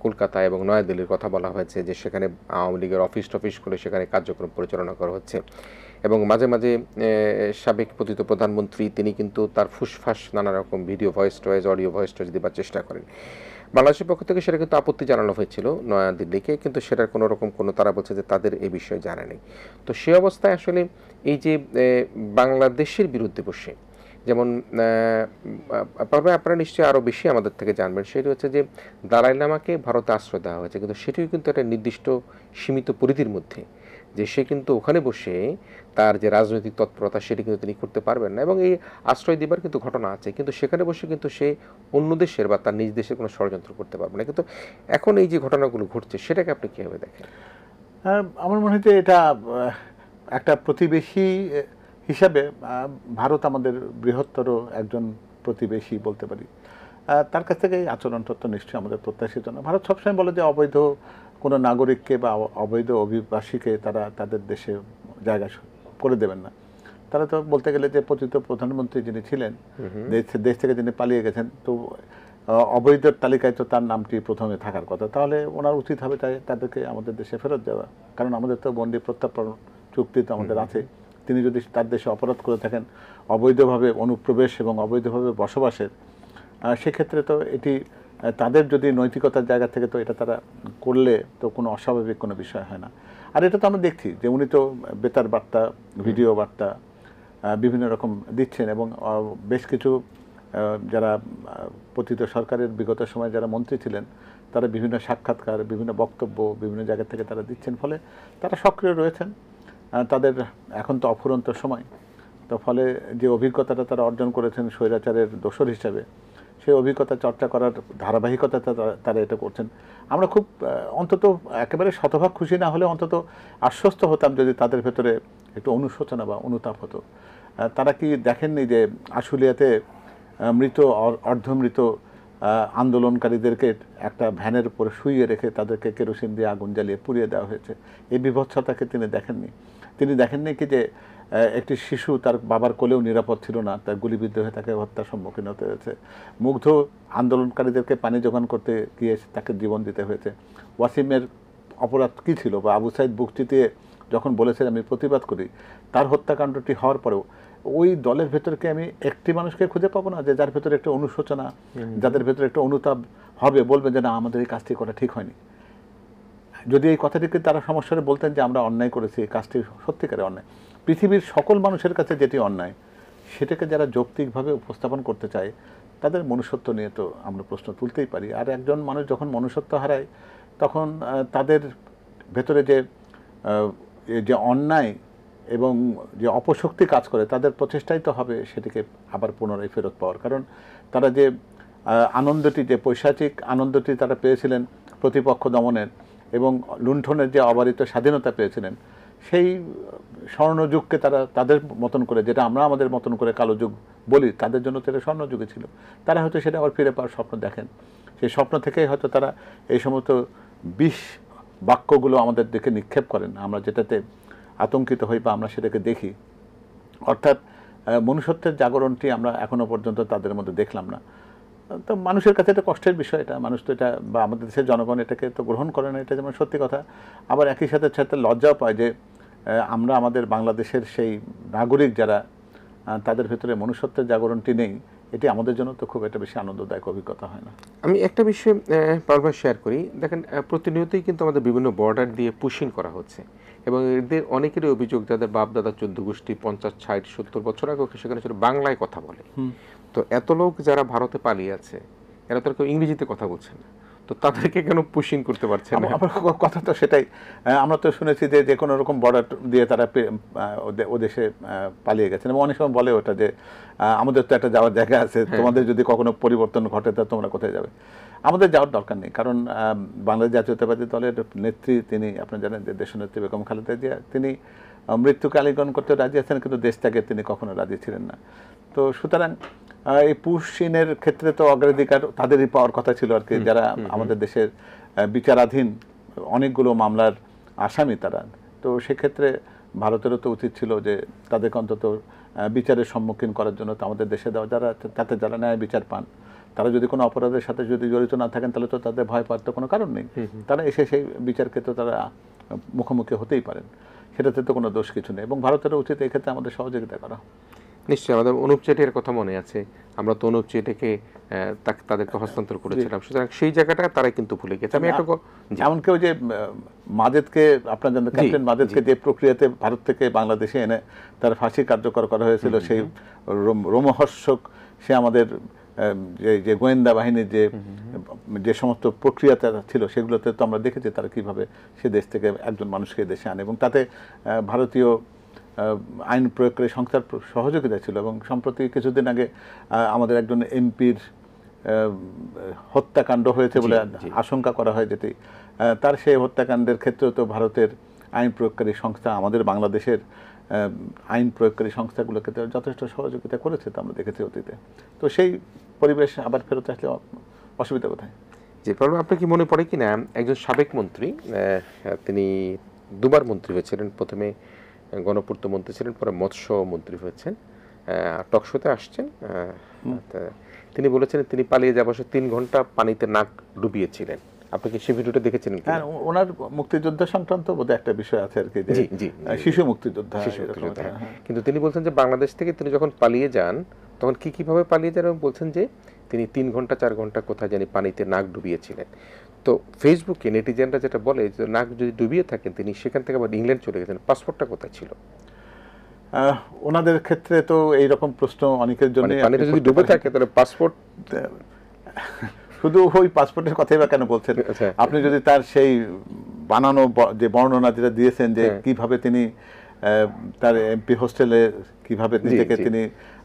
কলকাতা এবং নয়াদিল্লির কথা বলা হয়েছে যে সেখানে আওয়ামী লীগের অফিস টফিস করে সেখানে কার্যক্রম পরিচালনা করা হচ্ছে। এবং মাঝে মাঝে সাবেক পতিত প্রধানমন্ত্রী তিনি কিন্তু তার ফুসফাস নানা রকম ভিডিও ভয়েস টয়েস অডিও ভয়েস টয়েস দেবার চেষ্টা করেন। বাংলাদেশের পক্ষ থেকে সেটা কিন্তু আপত্তি জানানো হয়েছিল নয়াদিল্লিকে, কিন্তু সেটার কোনো রকম কোনো, তারা বলছে যে তাদের এই বিষয়ে জানা নেই। তো সে অবস্থায় আসলে এই যে বাংলাদেশের বিরুদ্ধে বসে, যেমন আপনারা নিশ্চয়ই আরও বেশি আমাদের থেকে জানবেন, সেটি হচ্ছে যে দালাই লামাকে ভারতে আশ্রয় দেওয়া হয়েছে, কিন্তু সেটিও কিন্তু একটা নির্দিষ্ট সীমিত পরিধির মধ্যে, যে সে কিন্তু ওখানে বসে তার যে রাজনৈতিক তৎপরতা সেটি কিন্তু তিনি করতে পারবেন না। এবং এই আশ্রয় দেবার কিন্তু ঘটনা আছে, কিন্তু সেখানে বসে কিন্তু সে অন্য দেশের বা তার নিজ দেশের কোনো ষড়যন্ত্র করতে পারবে না। কিন্তু এখন এই যে ঘটনাগুলো ঘটছে সেটাকে আপনি কীভাবে দেখেন? আমার মনে হয় যে এটা একটা প্রতিবেশী হিসাবে ভারত আমাদের বৃহত্তর একজন প্রতিবেশী বলতে পারি, তার কাছ থেকে এই আচরণটা তো নিশ্চয়ই আমাদের প্রত্যাশিত না। ভারত সবসময় বলে যে অবৈধ কোনো নাগরিককে বা অবৈধ অভিবাসীকে তারা তাদের দেশে জায়গা করে দেবেন না। তারা তো বলতে গেলে যে পতিত প্রধানমন্ত্রী যিনি ছিলেন, দেশ থেকে যিনি পালিয়ে গেছেন, তো অবৈধ তালিকায় তো তার নামটি প্রথমে থাকার কথা, তাহলে ওনার উচিত হবে তাই তাদেরকে আমাদের দেশে ফেরত দেওয়া। কারণ আমাদের তো বন্দি প্রত্যার্পণ চুক্তি তো আমাদের আছে। তিনি যদি তার দেশে অপরাধ করে থাকেন, অবৈধভাবে অনুপ্রবেশ এবং অবৈধভাবে বসবাসের, সেক্ষেত্রে তো এটি তাদের যদি নৈতিকতার জায়গা থেকে তো এটা তারা করলে তো কোনো অস্বাভাবিক কোনো বিষয় হয় না। আর এটা তো আমরা দেখছি যে উনি তো বেতার বার্তা, ভিডিও বার্তা বিভিন্ন রকম দিচ্ছেন, এবং বেশ কিছু যারা পতিত সরকারের বিগত সময়ে যারা মন্ত্রী ছিলেন তারা বিভিন্ন সাক্ষাৎকার, বিভিন্ন বক্তব্য বিভিন্ন জায়গা থেকে তারা দিচ্ছেন, ফলে তারা সক্রিয় রয়েছেন। তাদের এখন তো অফুরন্ত সময়, তো ফলে যে অভিজ্ঞতাটা তারা অর্জন করেছেন স্বৈরাচারের দোসর হিসাবে, সেই অভিজ্ঞতা চর্চা করার ধারাবাহিকতা তারা এটা করছেন। আমরা খুব অন্তত একেবারে শতভাগ খুশি না হলে অন্তত আশ্বস্ত হতাম যদি তাদের ভেতরে একটু অনুশোচনা বা অনুতাপ হতো। তারা কি দেখেননি যে আশুলিয়াতে মৃত অর্ধমৃত আন্দোলনকারীদেরকে একটা ভ্যানের উপরে শুইয়ে রেখে তাদেরকে কেরোসিন দিয়ে আগুন জ্বালিয়ে পুড়িয়ে দেওয়া হয়েছে? এই বিভৎসতাকে তিনি দেখেননি? তিনি দেখেননি কি যে একটি শিশু তার বাবার কোলেও নিরাপদ ছিল না, তার গুলিবিদ্ধ হয়ে তাকে হত্যার সম্মুখীন হতে হয়েছে? মুগ্ধ আন্দোলনকারীদেরকে পানি যোগান করতে গিয়ে তাকে জীবন দিতে হয়েছে। ওয়াসিমের অপরাধ কী ছিল? বা আবু সাইদ বুক চিতিয়ে যখন বলেছেন আমি প্রতিবাদ করি, তার হত্যাকাণ্ডটি হওয়ার পরেও ওই দলের ভেতরকে আমি একটি মানুষকে খুঁজে পাবো না যে যার ভেতরে একটা অনুশোচনা, যাদের ভেতরে একটা অনুতাপ হবে, বলবেন যে না আমাদের এই কাজটি করা ঠিক হয়নি। যদি এই কথাটিকে তারা সমস্যায় বলতেন যে আমরা অন্যায় করেছি, এই কাজটি সত্যিকারে অন্যায়, পৃথিবীর সকল মানুষের কাছে যেটি অন্যায় সেটাকে যারা যৌক্তিকভাবে উপস্থাপন করতে চায় তাদের মনুষ্যত্ব নিয়ে তো আমরা প্রশ্ন তুলতেই পারি। আর একজন মানুষ যখন মনুষ্যত্ব হারায় তখন তাদের ভেতরে যে অন্যায় এবং যে অপশক্তি কাজ করে তাদের প্রচেষ্টাই তো হবে সেটিকে আবার পুনরায় ফেরত পাওয়ার। কারণ তারা যে আনন্দটি, যে পৈশাচিক আনন্দটি তারা পেয়েছিলেন প্রতিপক্ষ দমনের এবং লুণ্ঠনের যে অবারিত স্বাধীনতা পেয়েছিলেন, সেই স্বর্ণযুগকে তারা তাদের মতন করে, যেটা আমরা আমাদের মতন করে কালো যুগ বলি, তাদের জন্য তো এটা স্বর্ণযুগে ছিল। তারা হয়তো সেটা আবার ফিরে পাওয়ার স্বপ্ন দেখেন। সেই স্বপ্ন থেকেই হয়তো তারা এই সমস্ত বিষ বাক্যগুলো আমাদের দিকে নিক্ষেপ করেন, আমরা যেটাতে আতঙ্কিত হই বা আমরা সেটাকে দেখি। অর্থাৎ মনুষ্যত্বের জাগরণটি আমরা এখনো পর্যন্ত তাদের মধ্যে দেখলাম না। তো মানুষের কাছে এটা কষ্টের বিষয়, এটা মানুষ তো এটা, বা আমাদের দেশের জনগণ এটাকে তো গ্রহণ করে না, এটা যেমন সত্যি কথা। আবার একই সাথে সাথে লজ্জাও পায় যে আমরা আমাদের বাংলাদেশের সেই নাগরিক যারা, তাদের ভেতরে মনুষ্যত্বের জাগরণটি নেই, এটি আমাদের জন্য তো খুব একটা বেশি আনন্দদায়ক অভিজ্ঞতা হয় না। আমি একটা বিষয় বারবার শেয়ার করি, দেখেন প্রতিনিয়তই কিন্তু আমাদের বিভিন্ন বর্ডার দিয়ে পুশিং করা হচ্ছে এবং এদের অনেকেরই অভিযোগ যাদের বাপ দাদা 14 গোষ্ঠী 50, 60, 70 বছর আগে সেখানে ছিল বাংলায় কথা বলে। তো এত লোক যারা ভারতে পালিয়ে আছে এরা তো কেউ ইংরেজিতে কথা বলছে না, তো তাদেরকে কেন পুশিং করতে পারছে না? আমার কথা তো সেটাই। আমরা তো শুনেছি যে কোনো রকম বর্ডার দিয়ে তারা ও দেশে পালিয়ে গেছেন এবং অনেক সময় বলে ওটা যে আমাদের তো একটা যাওয়ার জায়গা আছে, তোমাদের যদি কখনো পরিবর্তন ঘটে তা তোমরা কোথায় যাবে? আমাদের যাওয়ার দরকার নেই, কারণ বাংলাদেশ জাতীয়তাবাদী দলের নেত্রী, তিনি আপনারা জানেন যে দেশনেত্রী বেগম খালেদা জিয়া, তিনি মৃত্যুকে আলিঙ্গন করতে রাজি আছেন, কিন্তু দেশ ত্যাগে তিনি কখনো রাজি ছিলেন না। তো সুতরাং এই পুশিনের ক্ষেত্রে তো অগ্রাধিকার তাদেরই পাওয়ার কথা ছিল আর কি, যারা আমাদের দেশের বিচারাধীন অনেকগুলো মামলার আসামি তারা। তো সেক্ষেত্রে ভারতেরও তো উচিত ছিল যে তাদেরকে অন্তত বিচারের সম্মুখীন করার জন্য তো আমাদের দেশে দেওয়া, যারা তাতে যারা ন্যায় বিচার পান, তারা যদি কোনো অপরাধের সাথে যদি জড়িত না থাকেন তাহলে তো তাদের ভয় পাওয়ার তো কোনো কারণ নেই। তারা এসে সেই বিচারকে তো তারা মুখোমুখি হতেই পারেন, সেটাতে তো কোনো দোষ কিছু নেই। এবং ভারতেরও উচিত এই ক্ষেত্রে আমাদের সহযোগিতা করা। নিশ্চয়ই, আমাদের অনুপ চেটিয়ার কথা মনে আছে, আমরা তো অনুপ চেটিয়াকে তাদেরকে হস্তান্তর করেছিলাম, সুতরাং সেই জায়গাটা তারা কিন্তু ভুলে গেছে। আমি একটা যেমন কেউ যে মাজেদকে, আপনার জানেন ক্যাপ্টেন মাজেদকে যে প্রক্রিয়াতে ভারত থেকে বাংলাদেশে এনে তার ফাঁসি কার্যকর করা হয়েছিল, সেই রোমহর্ষক সে আমাদের যে গোয়েন্দা বাহিনীর যে সমস্ত প্রক্রিয়া ছিল সেগুলোতে তো আমরা দেখেছি তারা কিভাবে সে দেশ থেকে একজন মানুষকে দেশে আনে, এবং তাতে ভারতীয় আইন প্রয়োগকারী সংস্থার সহযোগিতা ছিল। এবং সম্প্রতি কিছুদিন আগে আমাদের একজন এমপির হত্যাকাণ্ড হয়েছে বলে আশঙ্কা করা হয়, যেটি তার সেই হত্যাকাণ্ডের ক্ষেত্রেও তো ভারতের আইন প্রয়োগকারী সংস্থা আমাদের বাংলাদেশের আইন প্রয়োগকারী সংস্থাগুলোকে তো যথেষ্ট সহযোগিতা করেছে, তো আমরা দেখেছি অতীতে। তো সেই পরিবেশ আবার ফেরত আসলে অসুবিধা কোথায়? যে প্রবলেম, আপনার কি মনে পড়ে কি না, একজন সাবেক মন্ত্রী, তিনি দুবার মন্ত্রী হয়েছিলেন, প্রথমে গণপূর্ত মন্ত্রী ছিলেন, পরে মৎস্য মন্ত্রী হয়েছেন, টকশোতে আসছেন, তিনি বলেছেন তিনি পালিয়ে যাওয়ার পর 3 ঘন্টা পানিতে নাক ডুবিয়েছিলেন। আপনি কি সেই ভিডিওটা দেখেছিলেন? হ্যাঁ, ওনার মুক্তিযোদ্ধা সংক্রান্ত বোধহয় একটা বিষয় আছে আর কি, যে শিশু মুক্তিযোদ্ধা। কিন্তু তিনি বলছেন যে বাংলাদেশ থেকে তিনি যখন পালিয়ে যান তখন কিভাবে পালিয়ে যান, এবং বলছেন যে তিনি 3 ঘন্টা 4 ঘন্টা কোথায় জানি পানিতে নাক ডুবিয়েছিলেন। তো ফেসবুকে নেটিজেনরা যেটা বলে যে নাক যদি ডুবিয়ে থাকেন তিনি সেখান থেকে আবার ইংল্যান্ড চলে গেছেন, পাসপোর্টটা কোথায় ছিল? ওনাদের ক্ষেত্রে তো এইরকম প্রশ্ন অনেকের জন্য, পানিতে যদি ডুবে থাকে তাহলে পাসপোর্ট, শুধু ওই পাসপোর্টের কথাই বা কেন বলছেন? আপনি যদি তার সেই বানানো যে বর্ণনা যেটা দিয়েছেন যে কিভাবে তিনি তার এমপি হোস্টেলে কিভাবে নিজেকে তিনি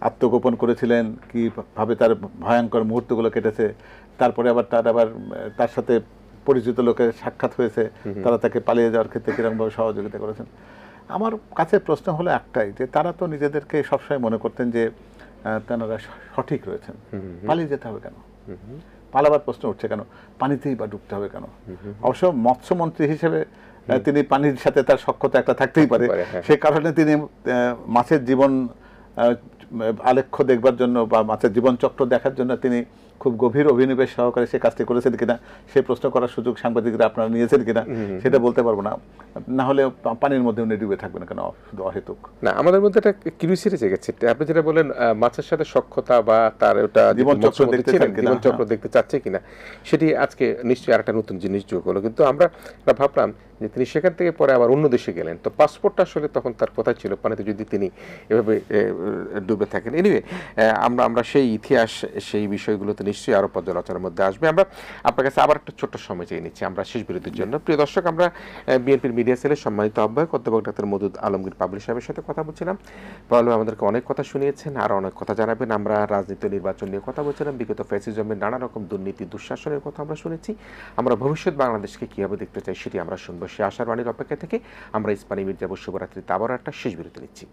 আত্মগোপন করেছিলেন, কিভাবে তার ভয়ঙ্কর মুহূর্তগুলো কেটেছে, তারপরে আবার তার সাথে পরিচিত লোকের সাক্ষাৎ হয়েছে, তারা তাকে পালিয়ে যাওয়ার ক্ষেত্রে কিরকমভাবে সহযোগিতা করেছেন। আমার কাছে প্রশ্ন হলো একটাই, যে তারা তো নিজেদেরকে সবসময় মনে করতেন যে তেনারা সঠিক রয়েছেন, পালিয়ে যেতে হবে কেন, পালাবার প্রশ্ন উঠছে কেন, পানিতেই বা ডুবতে হবে কেন? অবশ্য মৎস্যমন্ত্রী হিসেবে তিনি পানির সাথে তার সখ্যতা একটা থাকতেই পারে, সে কারণে তিনি মাছের জীবন আলেখ্য দেখবার জন্য বা মাছের জীবন চক্র দেখার জন্য তিনি খুব গভীর অভিনিবেশ সহকারে সে কাজটি করেছেন কিনা, সে প্রশ্ন করার সুযোগ সাংবাদিকরা আপনারা নিয়েছেন কিনা সেটা বলতে পারবো না। না হলে পানির মধ্যে উনি ডুবে থাকবেন কেন শুধু অহেতুক? না, আমাদের মধ্যে একটা কিউরিওসিটি জেগেছে। আপনি যেটা বলেন মাছের সাথে সখ্যতা বা তার ওটা জীবনচক্র দেখতে চাচ্ছে কিনা, সেটি আজকে নিশ্চয়ই আরেকটা নতুন জিনিস যোগ হলো। কিন্তু আমরা ভাবলাম যে তিনি সেখান থেকে পরে আবার অন্য দেশে গেলেন, তো পাসপোর্টটা আসলে তখন তার কোথায় ছিল পানিতে যদি তিনি এভাবে ডুবে থাকেন? এনিওয়ে, আমরা সেই ইতিহাস, সেই বিষয়গুলোতে নিশ্চয়ই আরো পর্যালোচনার মধ্যে আসবে। আমরা আপনার কাছে আবার একটা ছোট্ট সময় চেয়ে নিচ্ছি আমরা শেষ বিরতির জন্য। প্রিয় দর্শক, আমরা বিএনপির মিডিয়া সেলের সম্মানিত আহ্বায়ক অধ্যাপক ডাক্তার মওদুদ আলমগীর পাবলিক সাহেবের সাথে কথা বলছিলাম। পাবলিক আমাদেরকে অনেক কথা শুনিয়েছেন, আর অনেক কথা জানাবেন। আমরা রাজনীতি নির্বাচন নিয়ে কথা বলছিলাম, বিগত ফ্যাসিজমের নানা রকম দুর্নীতি দুঃশাসনের কথা আমরা শুনেছি। আমরা ভবিষ্যৎ বাংলাদেশকে কীভাবে দেখতে চাই সেটি আমরা শুনবো। সে আশার বাণীর অপেক্ষা থেকে আমরা ইস্পানি মির্জাপুর শুভরাত্রিতে আবারও একটা শেষ বিরতি নিচ্ছি।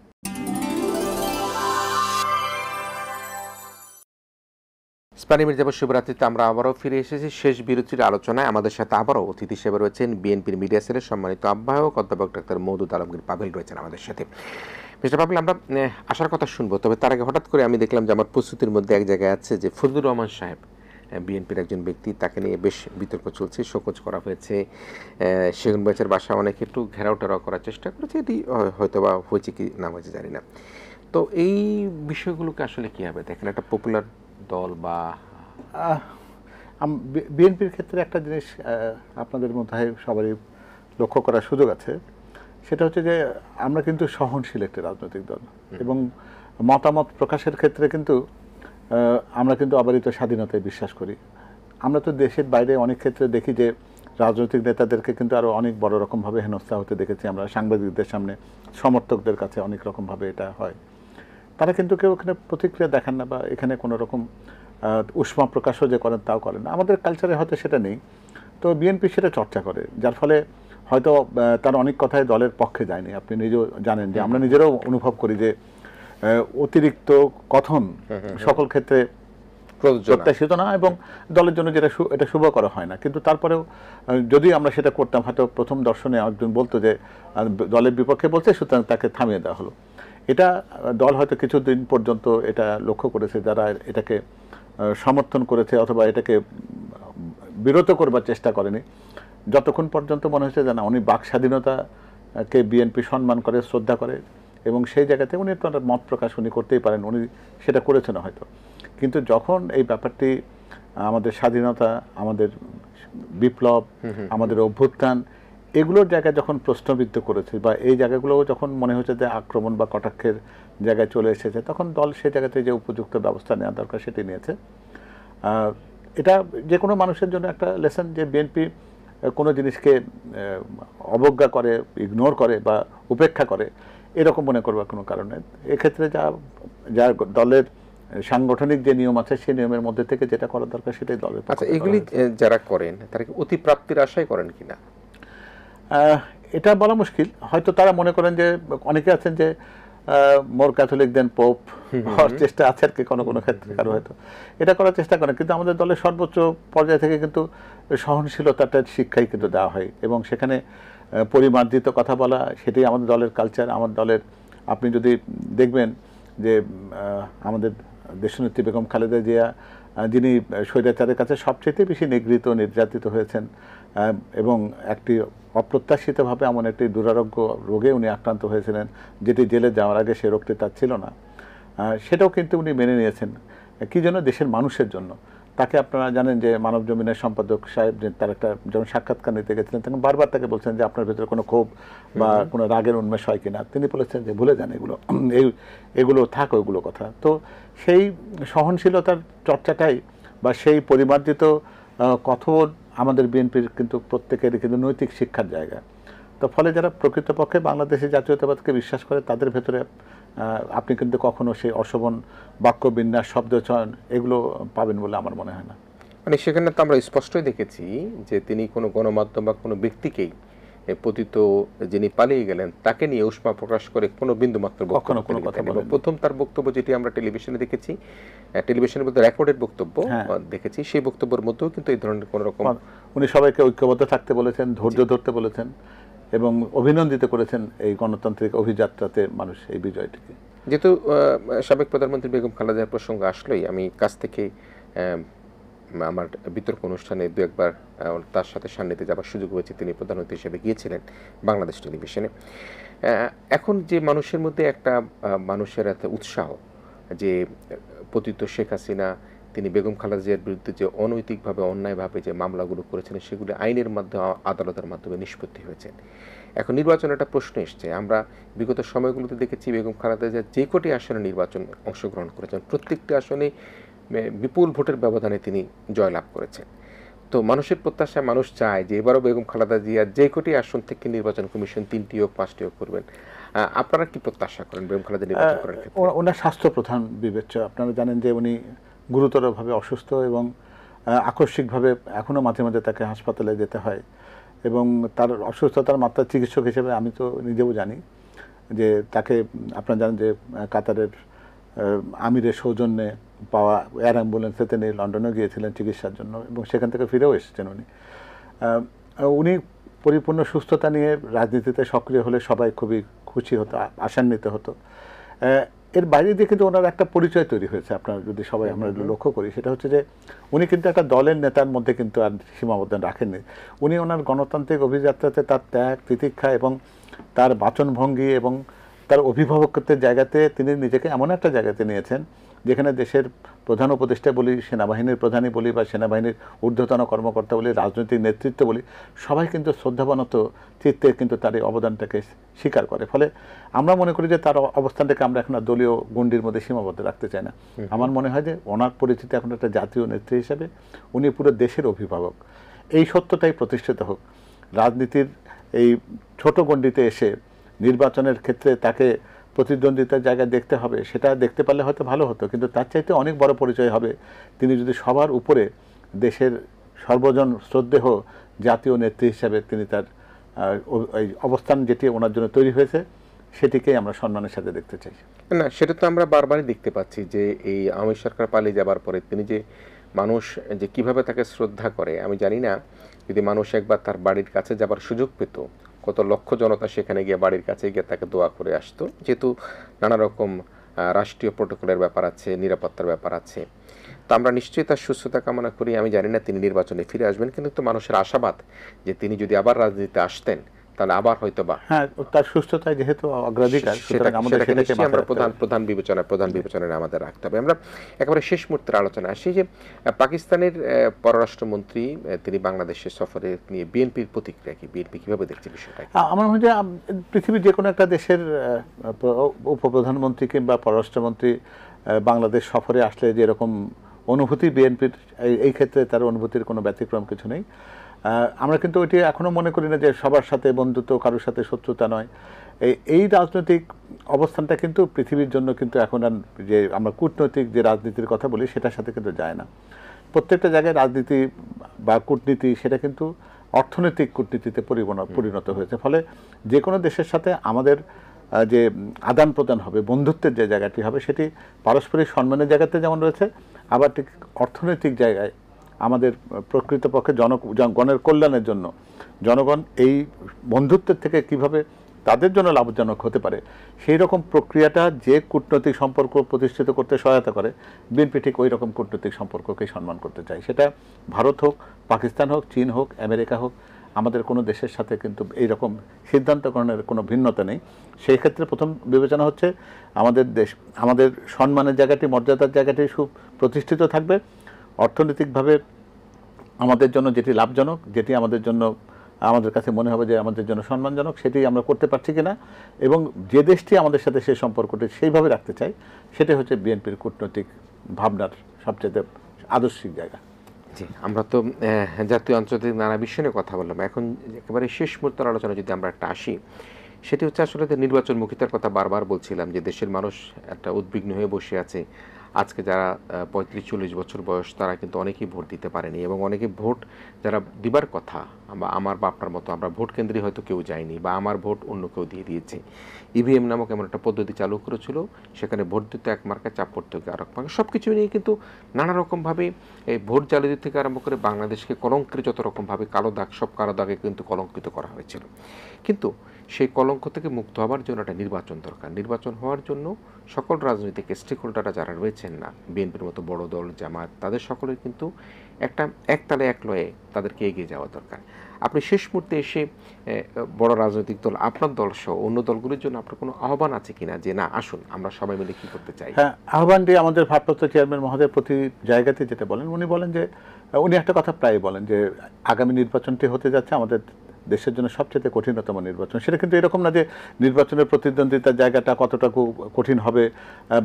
ইস্পানি মির্জাপুর শুভরাত্রিতে আমরা আবারও ফিরে এসেছি শেষ বিরতির আলোচনায়। আমাদের সাথে আবারও অতিথি হিসেবে রয়েছেন বিএনপির মিডিয়া সেলের সম্মানিত আহ্বায়ক অধ্যাপক ডাক্তার মওদুদ আলমগীর পাভেল রয়েছেন আমাদের সাথে। মিস্টার পাভেল, আমরা আসার কথা শুনবো, তবে তার আগে হঠাৎ করে আমি দেখলাম যে আমার প্রস্তুতির মধ্যে এক জায়গায় আছে যে ফজলুর রহমান সাহেব বিএনপির একজন ব্যক্তি, তাকে নিয়ে বেশ বিতর্ক চলছে, শোকজ করা হয়েছে। সেগুনবাগিচার বাসা অনেকে একটু ঘেরাও টেরাও করার চেষ্টা করেছে, এটি হয়তো বা হয়েছে কি না হয়েছে জানি না। তো এই বিষয়গুলোকে আসলে কীভাবে দেখেন? একটা পপুলার দল বা বিএনপির ক্ষেত্রে একটা জিনিস আপনাদের মধ্যে সবারই লক্ষ্য করার সুযোগ আছে, সেটা হচ্ছে যে আমরা কিন্তু সহনশীল একটি রাজনৈতিক দল, এবং মতামত প্রকাশের ক্ষেত্রে কিন্তু আমরা কিন্তু অবারিত স্বাধীনতায় বিশ্বাস করি। আমরা তো দেশের বাইরে অনেক ক্ষেত্রে দেখি যে রাজনৈতিক নেতাদেরকে কিন্তু আরও অনেক বড় রকমভাবে হেনস্থা হতে দেখেছি আমরা, সাংবাদিকদের সামনে, সমর্থকদের কাছে অনেক রকমভাবে এটা হয়। তারা কিন্তু কেউ এখানে প্রতিক্রিয়া দেখান না বা এখানে কোনো রকম উষ্মা প্রকাশও যে করেন তাও করেন না। আমাদের কালচারে হয়তো সেটা নেই, তো বিএনপি সেটা চর্চা করে, যার ফলে হয়তো তার অনেক কথাই দলের পক্ষে যায়নি। আপনি নিজেও জানেন যে আমরা নিজেরাও অনুভব করি যে অতিরিক্ত কথন সকল ক্ষেত্রে প্রত্যাশিত না, এবং দলের জন্য যেটা এটা শুভ করা হয় না। কিন্তু তারপরেও যদি আমরা সেটা করতাম, হয়তো প্রথম দর্শনে একজন বলতো যে দলের বিপক্ষে বলছে, সুতরাং তাকে থামিয়ে দেওয়া হলো। এটা দল হয়তো কিছুদিন পর্যন্ত এটা লক্ষ্য করেছে, যারা এটাকে সমর্থন করেছে অথবা এটাকে বিরত করবার চেষ্টা করেনি, যতক্ষণ পর্যন্ত মনে হয়েছে যে না, উনি বাক স্বাধীনতাকে বিএনপি সম্মান করে, শ্রদ্ধা করে, এবং সেই জায়গাতে উনি তার মত প্রকাশ উনি করতেই পারেন, উনি সেটা করেছেন হয়তো। কিন্তু যখন এই ব্যাপারটি আমাদের স্বাধীনতা, আমাদের বিপ্লব, আমাদের অভ্যুত্থান, এগুলোর জায়গায় যখন প্রশ্নবিদ্ধ করেছে, বা এই জায়গাগুলো যখন মনে হচ্ছে যে আক্রমণ বা কটাক্ষের জায়গায় চলে এসেছে, তখন দল সেই জায়গাতে যে উপযুক্ত ব্যবস্থা নেওয়া দরকার সেটি নিয়েছে। এটা যে কোনো মানুষের জন্য একটা লেসন, যে বিএনপি কোনো জিনিসকে অবজ্ঞা করে, ইগনোর করে বা উপেক্ষা করে এরকম মনে করবার কোনো কারণ নেই। এক্ষেত্রে যা দলের সাংগঠনিক যে নিয়ম আছে সেই নিয়মের মধ্যে থেকে যেটা করা দরকার সেটাই দলের। আচ্ছা, এগুলি যারা করেন তারা কি অতিপ্রাপ্তির আশায় করেন কিনা? এটা বলা মুশকিল। হয়তো তারা মনে করেন যে, অনেকে আছেন যে মোর ক্যাথলিক দেন পোপ হওয়ার চেষ্টা আছে আর কি, কোনো কোনো ক্ষেত্রে কারো হয়তো এটা করার চেষ্টা করেন। কিন্তু আমাদের দলের সর্বোচ্চ পর্যায় থেকে কিন্তু সহনশীলতাটার শিক্ষাই কিন্তু দেওয়া হয়, এবং সেখানে পরিমার্জিত কথা বলা, সেটাই আমাদের দলের কালচার। আমার দলের আপনি যদি দেখবেন যে আমাদের দেশনেত্রী বেগম খালেদা জিয়া, যিনি স্বৈরাচারের কাছে সবচেয়ে বেশি নিগৃহীত, নির্যাতিত হয়েছেন, এবং একটি অপ্রত্যাশিতভাবে এমন একটি দুরারোগ্য রোগে উনি আক্রান্ত হয়েছিলেন, যেটি জেলে যাওয়ার আগে সে রোগটি তার ছিল না, সেটাও কিন্তু উনি মেনে নিয়েছেন। কি জন্য? দেশের মানুষের জন্য। তাকে আপনারা জানেন যে মানব জমিনের সম্পাদক সাহেব তার একটা যখন সাক্ষাৎকার নিতে গেছিলেন, তখন বারবার তাকে বলছেন যে আপনার ভেতরে কোনো ক্ষোভ বা কোনো রাগের উন্মেষ হয় কিনা। তিনি বলেছেন যে ভুলে যান এগুলো, এগুলো থাক, ওইগুলো কথা। তো সেই সহনশীলতার চর্চাটাই বা সেই পরিমার্জিত কথন আমাদের বিএনপির কিন্তু প্রত্যেকেরই কিন্তু নৈতিক শিক্ষার জায়গা। তো ফলে যারা প্রকৃতপক্ষে বাংলাদেশের জাতীয়তাবাদকে বিশ্বাস করে তাদের ভেতরে আপনি কিন্তু কখনো সেই অশোভন বাক্য বিন্যাস শব্দ চয়ন এগুলো পাবেন বলে আমার মনে হয় না। মানে সেখানে তো আমরা স্পষ্টই দেখেছি যে তিনি কোনো গণমাধ্যম বা কোনো ব্যক্তিকেই পতিত যিনি পালিয়ে গেলেন তাকে নিয়ে উষ্মা প্রকাশ করে কোনো বিন্দুমাত্র বক্তব্য কোনো কথা তিনি দেননি। বলেননি। প্রথম তার বক্তব্য যেটি আমরা টেলিভিশনে দেখেছি, টেলিভিশনের মধ্যে রেকর্ডেড বক্তব্য দেখেছি, সেই বক্তব্যের মধ্যেও কিন্তু এই ধরনের কোনো রকম উনি সবাইকে ঐক্যবদ্ধ থাকতে বলেছেন, ধৈর্য ধরতে বলেছেন এবং অভিনন্দিত করেছেন এই গণতান্ত্রিক অভিযাত্রাতে মানুষ এই বিজয়টিকে। যেহেতু সাবেক প্রধানমন্ত্রী বেগম খালেদা জিয়ার প্রসঙ্গ আসলেই আমি কাছ থেকে আমার বিতর্ক অনুষ্ঠানে দু একবার তার সাথে সান্নিধ্যে যাবার সুযোগ হয়েছে, তিনি প্রধান অতিথি হিসেবে গিয়েছিলেন বাংলাদেশ টেলিভিশনে। এখন যে মানুষের মধ্যে একটা মানুষের এত উৎসাহ যে পতিত শেখ হাসিনা তিনি বেগম খালেদা জিয়ার বিরুদ্ধে যে অনৈতিকভাবে অন্যায়ভাবে যে মামলাগুলো করেছেন সেগুলি আইনের মাধ্যমে আদালতের মাধ্যমে নিষ্পত্তি হয়েছেন। এখন নির্বাচনে একটা প্রশ্ন এসছে, আমরা বিগত সময়গুলোতে দেখেছি বেগম খালেদা জিয়া যে কটি আসনে নির্বাচন অংশগ্রহণ করেছেন প্রত্যেকটি আসনে বিপুল ভোটের ব্যবধানে তিনি জয়লাভ করেছেন। তো মানুষের প্রত্যাশায় মানুষ চায় যে এবারও বেগম খালেদা জিয়া যে কটি আসন থেকে নির্বাচন কমিশন 3টি হোক 5টি হোক করবেন। আপনারা কি প্রত্যাশা করেন বেগম খালেদা নির্বাচন করার ক্ষেত্রে? ওনার স্বাস্থ্য প্রধান বিবেচ্য। আপনারা জানেন যে উনি গুরুতরভাবে অসুস্থ এবং আকস্মিকভাবে এখনও মাঝে মাঝে তাকে হাসপাতালে যেতে হয় এবং তার অসুস্থতার মাত্রা চিকিৎসক হিসেবে আমি তো নিজেও জানি যে তাকে আপনারা জানেন যে কাতারের আমিরের সৌজন্যে পাওয়া এয়ার অ্যাম্বুলেন্সে তিনি লন্ডনে গিয়েছিলেন চিকিৎসার জন্য এবং সেখান থেকে ফিরেও এসেছেন উনি পরিপূর্ণ সুস্থতা নিয়ে রাজনীতিতে সক্রিয় হলে সবাই খুবই খুশি হতো, আশান্বিত হতো। এর বাইরে দিয়ে কিন্তু ওনার একটা পরিচয় তৈরি হয়েছে, আপনারা যদি সবাই আমরা লক্ষ্য করি, সেটা হচ্ছে যে উনি কিন্তু একটা দলের নেতার মধ্যে কিন্তু আর সীমাবদ্ধ রাখেননি। উনি ওনার গণতান্ত্রিক অভিযাত্রাতে তার ত্যাগ তিতিক্ষা এবং তার বাচনভঙ্গি এবং তার অভিভাবকত্বের জায়গাতে তিনি নিজেকে এমন একটা জায়গাতে নিয়েছেন যেখানে দেশের প্রধান উপদেষ্টা বলি, সেনাবাহিনীর প্রধানই বলি বা সেনাবাহিনীর ঊর্ধ্বতন কর্মকর্তা বলি, রাজনৈতিক নেতৃত্ব বলি, সবাই কিন্তু শ্রদ্ধাবনত চিত্তে কিন্তু তার এই অবদানটাকে স্বীকার করে। ফলে আমরা মনে করি যে তার অবস্থানটাকে আমরা এখন দলীয় গণ্ডির মধ্যে সীমাবদ্ধ রাখতে চাই না। আমার মনে হয় যে ওনার পরিচিতি এখন একটা জাতীয় নেত্রী হিসেবে উনি পুরো দেশের অভিভাবক। এই সত্যটাই প্রতিষ্ঠিত হোক। রাজনীতির এই ছোট গণ্ডিতে এসে নির্বাচনের ক্ষেত্রে তাকে প্রতিদ্বন্দ্বিতার জায়গায় দেখতে হবে, সেটা দেখতে পারলে হয়তো ভালো হতো, কিন্তু তার চাইতে অনেক বড় পরিচয় হবে তিনি যদি সবার উপরে দেশের সর্বজন শ্রদ্ধেয় জাতীয় নেত্রী হিসাবে তিনি তার এই অবস্থান যেটি ওনার জন্য তৈরি হয়েছে সেটিকেই আমরা সম্মানের সাথে দেখতে চাই। না, সেটা তো আমরা বারবারই দেখতে পাচ্ছি যে এই আওয়ামী সরকার পালিয়ে যাবার পরে তিনি যে মানুষ যে কিভাবে তাকে শ্রদ্ধা করে, আমি জানি না যদি মানুষ একবার তার বাড়ির কাছে যাবার সুযোগ পেত কত লক্ষ জনতা সেখানে গিয়ে বাড়ির কাছে গিয়ে তাকে দোয়া করে আসতো। যেহেতু নানা রকম রাষ্ট্রীয় প্রোটোকলের ব্যাপার আছে, নিরাপত্তার ব্যাপার আছে, তো আমরা নিশ্চয়ই তার সুস্থতা কামনা করি। আমি জানি না তিনি নির্বাচনে ফিরে আসবেন, কিন্তু তো মানুষের আশাবাদ যে তিনি যদি আবার রাজনীতিতে আসতেন তাহলে আবার হয়তো বা তার সুস্থতায় যেহেতু অগ্রাধিকার, আমরা প্রধান বিবেচনায় আমাদের রাখতে হবে। আমরা একেবারে শেষ মুহূর্তের আলোচনা আসি যে পাকিস্তানের পররাষ্ট্রমন্ত্রী তিনি বাংলাদেশের সফরে নিয়ে বিএনপির প্রতিক্রিয়া কি, বিএনপি কিভাবে দেখছে বিষয়টা? আমার মনে হয় যে পৃথিবীর যে কোনো একটা দেশের উপপ্রধানমন্ত্রী কিংবা পররাষ্ট্রমন্ত্রী বাংলাদেশ সফরে আসলে যেরকম অনুভূতি বিএনপির, এই ক্ষেত্রে তার অনুভূতির কোনো ব্যতিক্রম কিছু নেই। আমরা কিন্তু ওইটি এখনও মনে করি না যে সবার সাথে বন্ধুত্ব, কারোর সাথে শত্রুতা নয়। এই রাজনৈতিক অবস্থানটা কিন্তু পৃথিবীর জন্য কিন্তু এখন আর যে আমরা কূটনৈতিক যে রাজনীতির কথা বলি সেটার সাথে কিন্তু যায় না। প্রত্যেকটা জায়গায় রাজনীতি বা কূটনীতি সেটা কিন্তু অর্থনৈতিক কূটনীতিতে পরিণত হয়েছে। ফলে যে কোনো দেশের সাথে আমাদের যে আদান প্রদান হবে, বন্ধুত্বের যে জায়গাটি হবে, সেটি পারস্পরিক সম্মানের জায়গাতে যেমন রয়েছে, আবার ঠিক অর্থনৈতিক জায়গায় আমাদের প্রকৃতপক্ষে জনগণের কল্যাণের জন্য জনগণ এই বন্ধুত্বের থেকে কিভাবে তাদের জন্য লাভজনক হতে পারে সেই রকম প্রক্রিয়াটা যে কূটনৈতিক সম্পর্ক প্রতিষ্ঠিত করতে সহায়তা করে, বিএনপি ঠিক ওই রকম কূটনৈতিক সম্পর্ককেই সম্মান করতে চাই। সেটা ভারত হোক, পাকিস্তান হোক, চীন হোক, আমেরিকা হোক, আমাদের কোনো দেশের সাথে কিন্তু এইরকম সিদ্ধান্ত গ্রহণের কোনো ভিন্নতা নেই। সেই ক্ষেত্রে প্রথম বিবেচনা হচ্ছে আমাদের দেশ, আমাদের সম্মানের জায়গাটি, মর্যাদার জায়গাটি সুপ্রতিষ্ঠিত থাকবে। অর্থনৈতিকভাবে আমাদের জন্য যেটি লাভজনক, যেটি আমাদের কাছে মনে হবে যে আমাদের জন্য সম্মানজনক, সেটি আমরা করতে পারছি কিনা এবং যে দেশটি আমাদের সাথে সেই সম্পর্কটি সেইভাবে রাখতে চাই, সেটাই হচ্ছে বিএনপির কূটনৈতিক ভাবনার সবচেয়ে আদর্শিক জায়গা। জি, আমরা তো জাতীয় আন্তর্জাতিক নানা বিষয় নিয়ে কথা বললাম। এখন একেবারে শেষ মুহূর্তের আলোচনায় যদি আমরা একটা আসি, সেটি হচ্ছে আসলে যে নির্বাচনমুখিতার কথা বারবার বলছিলাম যে দেশের মানুষ একটা উদ্বিগ্ন হয়ে বসে আছে। আজকে যারা ৩৫-৪০ বছর বয়স তারা কিন্তু অনেকেই ভোট দিতে পারেনি এবং অনেকে ভোট যারা দিবার কথা বা আমার বা আপনার মতো আমরা ভোট কেন্দ্রে হয়তো কেউ যায়নি বা আমার ভোট অন্য কেউ দিয়ে দিয়েছে। ইভিএম নামক এমন একটা পদ্ধতি চালু করেছিল, সেখানে ভোট দিতে এক মার্কায়, চাপ পড়তে হতো আরেক মার্কা। সব কিছু নিয়ে কিন্তু নানা রকমভাবে এই ভোট জালিয়াতি থেকে আরম্ভ করে বাংলাদেশকে কলঙ্কের যত রকমভাবে কালো দাগ, সব কালো দাগে কিন্তু কলঙ্কিত করা হয়েছিল। কিন্তু সেই কলঙ্ক থেকে মুক্ত হওয়ার জন্য একটা নির্বাচন দরকার। নির্বাচন হওয়ার জন্য সকল রাজনৈতিক স্টেক হোল্ডাররা যারা রয়েছেন না, বিএনপির মতো বড় দল, জামাত, তাদের সকলের কিন্তু একটা একতালে এক লয়ে তাদেরকে এগিয়ে যাওয়া দরকার। আপনি শেষ মুহূর্তে এসে বড় রাজনৈতিক দল, আপনার দল সহ অন্য দলগুলির জন্য আপনার কোনো আহ্বান আছে কিনা যে না আসুন আমরা সবাই মিলে কী করতে চাই? হ্যাঁ, আহ্বানটি আমাদের ভারপ্রাপ্ত চেয়ারম্যান মহোদয় প্রতি জায়গাতে যেটা বলেন, উনি বলেন যে উনি একটা কথা প্রায় বলেন যে আগামী নির্বাচনটি হতে যাচ্ছে আমাদের দেশের জন্য সবচেয়ে কঠিনতম নির্বাচন। সেটা কিন্তু এরকম না যে নির্বাচনের প্রতিদ্বন্দ্বিতার জায়গাটা কতটুকু কঠিন হবে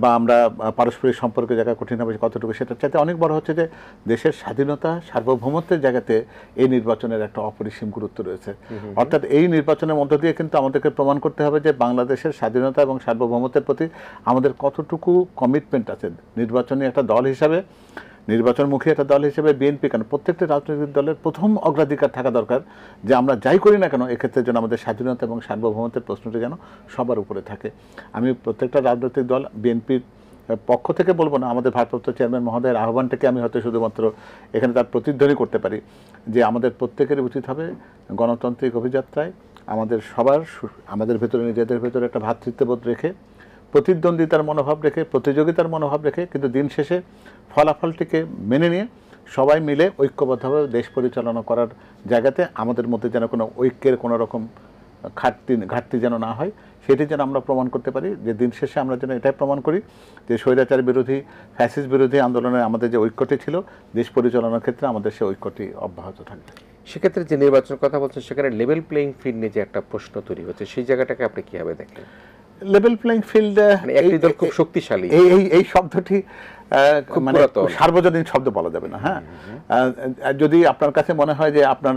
বা আমরা পারস্পরিক সম্পর্কের জায়গা কঠিন হবে কতটুকু, সেটার চাইতে অনেক বড় হচ্ছে যে দেশের স্বাধীনতা সার্বভৌমত্বের জায়গাতে এই নির্বাচনের একটা অপরিসীম গুরুত্ব রয়েছে। অর্থাৎ এই নির্বাচনের মধ্য দিয়ে কিন্তু আমাদেরকে প্রমাণ করতে হবে যে বাংলাদেশের স্বাধীনতা এবং সার্বভৌমত্বের প্রতি আমাদের কতটুকু কমিটমেন্ট আছে। নির্বাচনী একটা দল হিসাবে, নির্বাচনমুখী একটা দল হিসেবে বিএনপি কেন, প্রত্যেকটা রাজনৈতিক দলের প্রথম অগ্রাধিকার থাকা দরকার যে আমরা যাই করি না কেন এক্ষেত্রে যেন আমাদের স্বাধীনতা এবং সার্বভৌমত্বের প্রশ্নটি যেন সবার উপরে থাকে। আমি প্রত্যেকটা রাজনৈতিক দল, বিএনপির পক্ষ থেকে বলবো না, আমাদের ভারপ্রাপ্ত চেয়ারম্যান মহোদয়ের আহ্বানটাকে আমি হয়তো শুধুমাত্র এখানে তার প্রতিধ্বনি করতে পারি যে আমাদের প্রত্যেকেরই উচিত হবে গণতান্ত্রিক অভিযাত্রায় আমাদের ভেতরে, নিজেদের ভেতরে একটা ভ্রাতৃত্ববোধ রেখে, প্রতিদ্বন্দ্বিতার মনোভাব রেখে, প্রতিযোগিতার মনোভাব রেখে, কিন্তু দিন শেষে ফলাফলটিকে মেনে নিয়ে সবাই মিলে ঐক্যবদ্ধভাবে দেশ পরিচালনা করার জায়গাতে আমাদের মধ্যে যেন কোনো ঐক্যের কোনো রকম ঘাটতি যেন না হয়, সেটি যেন আমরা প্রমাণ করতে পারি। যে দিন শেষে আমরা যেন এটাই প্রমাণ করি যে স্বৈরাচার বিরোধী, ফ্যাসিস্ট বিরোধী আন্দোলনে আমাদের যে ঐক্যটি ছিল, দেশ পরিচালনার ক্ষেত্রে আমাদের সেই ঐক্যটি অব্যাহত থাকবে। সেক্ষেত্রে যে নির্বাচনের কথা বলছেন সেখানে লেভেল প্লেইং ফিল্ড নিয়ে যে একটা প্রশ্ন তৈরি হচ্ছে, সেই জায়গাটাকে আপনি কীভাবে দেখেন? লেভেল প্লেইং ফিল্ড, একটি দল খুব শক্তিশালী, এই শব্দটি মানে সার্বজনীন শব্দ বলা যাবে না। হ্যাঁ, যদি আপনার কাছে মনে হয় যে আপনার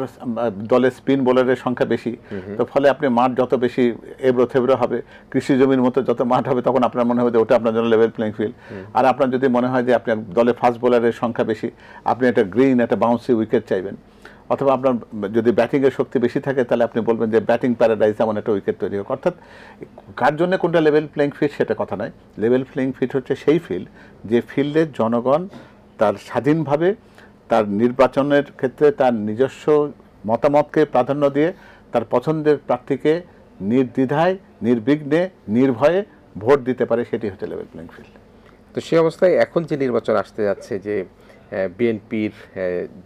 দলের স্পিন বোলারের সংখ্যা বেশি, তো ফলে আপনি মাঠ যত বেশি এবড়ো থেবড়ো হবে, কৃষি জমির মতো যত মাঠ হবে, তখন আপনার মনে হবে যে ওটা আপনার জন্য লেভেল প্লেইং ফিল্ড। আর আপনার যদি মনে হয় যে আপনার দলে ফাস্ট বোলারের সংখ্যা বেশি, আপনি একটা গ্রিন, একটা বাউন্সি উইকেট চাইবেন, অথবা আপনার যদি ব্যাটিংয়ের শক্তি বেশি থাকে তাহলে আপনি বলবেন যে ব্যাটিং প্যারাডাইস, এমন একটা উইকেট তৈরি হোক। অর্থাৎ কার জন্য কোনটা লেভেল প্লেইং ফিল্ড সেটা কথা নয়। লেভেল প্লেইং ফিল্ড হচ্ছে সেই ফিল্ড যে ফিল্ডে জনগণ তার স্বাধীনভাবে তার নির্বাচনের ক্ষেত্রে তার নিজস্ব মতামতকে প্রাধান্য দিয়ে তার পছন্দের প্রার্থীকে নির্দ্বিধায়, নির্বিঘ্নে, নির্ভয়ে ভোট দিতে পারে, সেটি হচ্ছে লেভেল প্লেইং ফিল্ড। তো সেই অবস্থায় এখন যে নির্বাচন আসতে যাচ্ছে, যে বিএনপির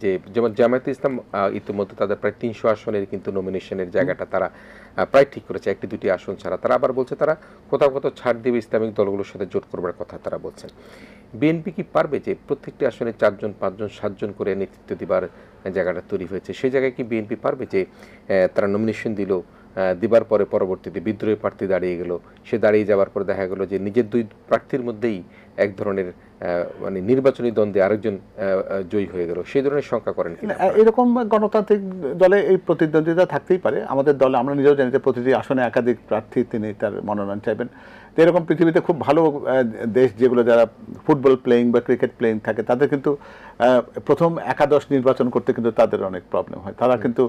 যে যেমন জামায়াতে ইসলাম ইতিমধ্যে তাদের প্রায় ৩০০ আসনের কিন্তু নমিনেশনের জায়গাটা তারা প্রায় ঠিক করেছে, একটি দুটি আসন ছাড়া। তারা আবার বলছে তারা কোথাও কোথাও ছাড় দেবে, ইসলামিক দলগুলোর সাথে জোট করবার কথা তারা বলছেন। বিএনপি কি পারবে যে প্রত্যেকটি আসনে 4 জন 5 জন 7 জন করে নেতৃত্ব দিবার জায়গাটা তৈরি হয়েছে, সেই জায়গায় কি বিএনপি পারবে যে তারা নমিনেশন দিল, দিবার পরে পরবর্তীতে বিদ্রোহী প্রার্থী দাঁড়িয়ে গেল, সে দাঁড়িয়ে যাওয়ার পরে দেখা গেল যে নিজের 2 প্রার্থীর মধ্যেই এক ধরনের মানে নির্বাচনী দ্বন্দ্বে আরেকজন জয়ী হয়ে গেল, সেই ধরনের শঙ্কা করেন কিনা? এরকম গণতান্ত্রিক দলে এই প্রতিদ্বন্দ্বিতা থাকতেই পারে। আমাদের দলে আমরা নিজেও জানি যে প্রতিটি আসনে একাধিক প্রার্থী তিনি তার মনোনয়ন চাইবেন। তো এরকম পৃথিবীতে খুব ভালো দেশ যেগুলো যারা ফুটবল প্লেয়িং বা ক্রিকেট প্লেয়িং থাকে, তাদের কিন্তু প্রথম একাদশ নির্বাচন করতে কিন্তু তাদের অনেক প্রবলেম হয়। তারা কিন্তু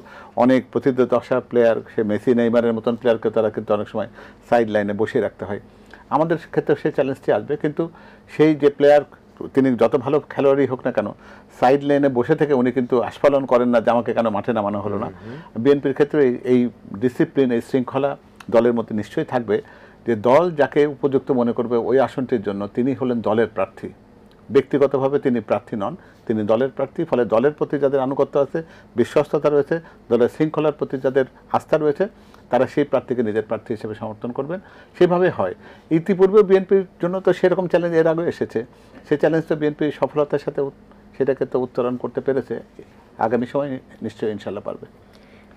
অনেক প্রতিদ্বন্দ্বিতা প্লেয়ার, সে মেসি নেইমারের মতন প্লেয়ারকে তারা কিন্তু অনেক সময় সাইড লাইনে বসিয়ে রাখতে হয়। আমাদের ক্ষেত্রে সেই চ্যালেঞ্জটি আসবে, কিন্তু সেই যে প্লেয়ার তিনি যত ভালো খেলোয়াড়ই হোক না কেন, সাইড লাইনে বসে থেকে উনি কিন্তু আস্ফালন করেন না যে আমাকে কেন মাঠে নামানো হলো না। বিএনপির ক্ষেত্রে এই ডিসিপ্লিন, এই শৃঙ্খলা দলের মধ্যে নিশ্চয়ই থাকবে যে দল যাকে উপযুক্ত মনে করবে ওই আসনটির জন্য তিনি হলেন দলের প্রার্থী। ব্যক্তিগতভাবে তিনি প্রার্থী নন, তিনি দলের প্রার্থী। ফলে দলের প্রতি যাদের আনুগত্য আছে, বিশ্বস্ততা রয়েছে, দলের শৃঙ্খলার প্রতি যাদের আস্থা রয়েছে, তারা সেই প্রার্থীকে নিজের প্রার্থী হিসেবে সমর্থন করবেন। সেভাবে হয়। ইতিপূর্বে বিএনপির জন্য তো সেরকম চ্যালেঞ্জ এর আগে এসেছে, সেই চ্যালেঞ্জ তো বিএনপি সফলতার সাথে সেটাকে তো উত্তরণ করতে পেরেছে। আগামী সময় নিশ্চয়ই ইনশাল্লাহ পারবে।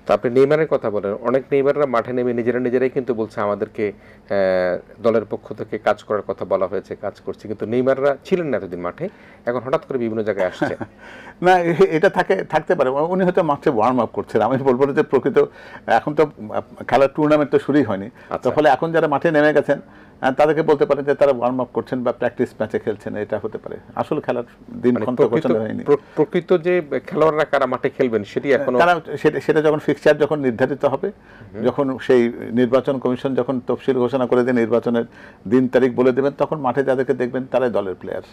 তো আপনি নেইমারের কথা বলেন, অনেক নেইমাররা মাঠে নেমে নিজেরাই কিন্তু বলছে আমাদেরকে দলের পক্ষ থেকে কাজ করার কথা বলা হয়েছে, কাজ করছে, কিন্তু নেইমাররা ছিলেন না এতদিন মাঠে, এখন হঠাৎ করে বিভিন্ন জায়গায় আসছে। না, এটা থাকতে পারে, উনি হয়তো মাঠে ওয়ার্ম আপ করছেন। আমি বলবো না যে প্রকৃত এখন তো খেলার টুর্নামেন্ট তো শুরুই হয়নি, তো ফলে এখন যারা মাঠে নেমে গেছেন তাদেরকে বলতে পারেন যে তারা ওয়ার্ম আপ করছেন বা প্র্যাকটিস ম্যাচে খেলছেন, এটা হতে পারে। আসলে খেলার দিনক্ষণ তো পছন্দ হয়নি। প্রকৃত যে খেলোয়াড়রা কারা মাঠে খেলবেন সেটি এখনো তারা সেটা যখন ফিক্সচার যখন নির্ধারিত হবে, যখন সেই নির্বাচন কমিশন যখন তফসিল ঘোষণা করে দিয়ে নির্বাচনের দিন তারিখ বলে দেবেন, তখন মাঠে যাদেরকে দেখবেন তারাই দলের প্লেয়ার।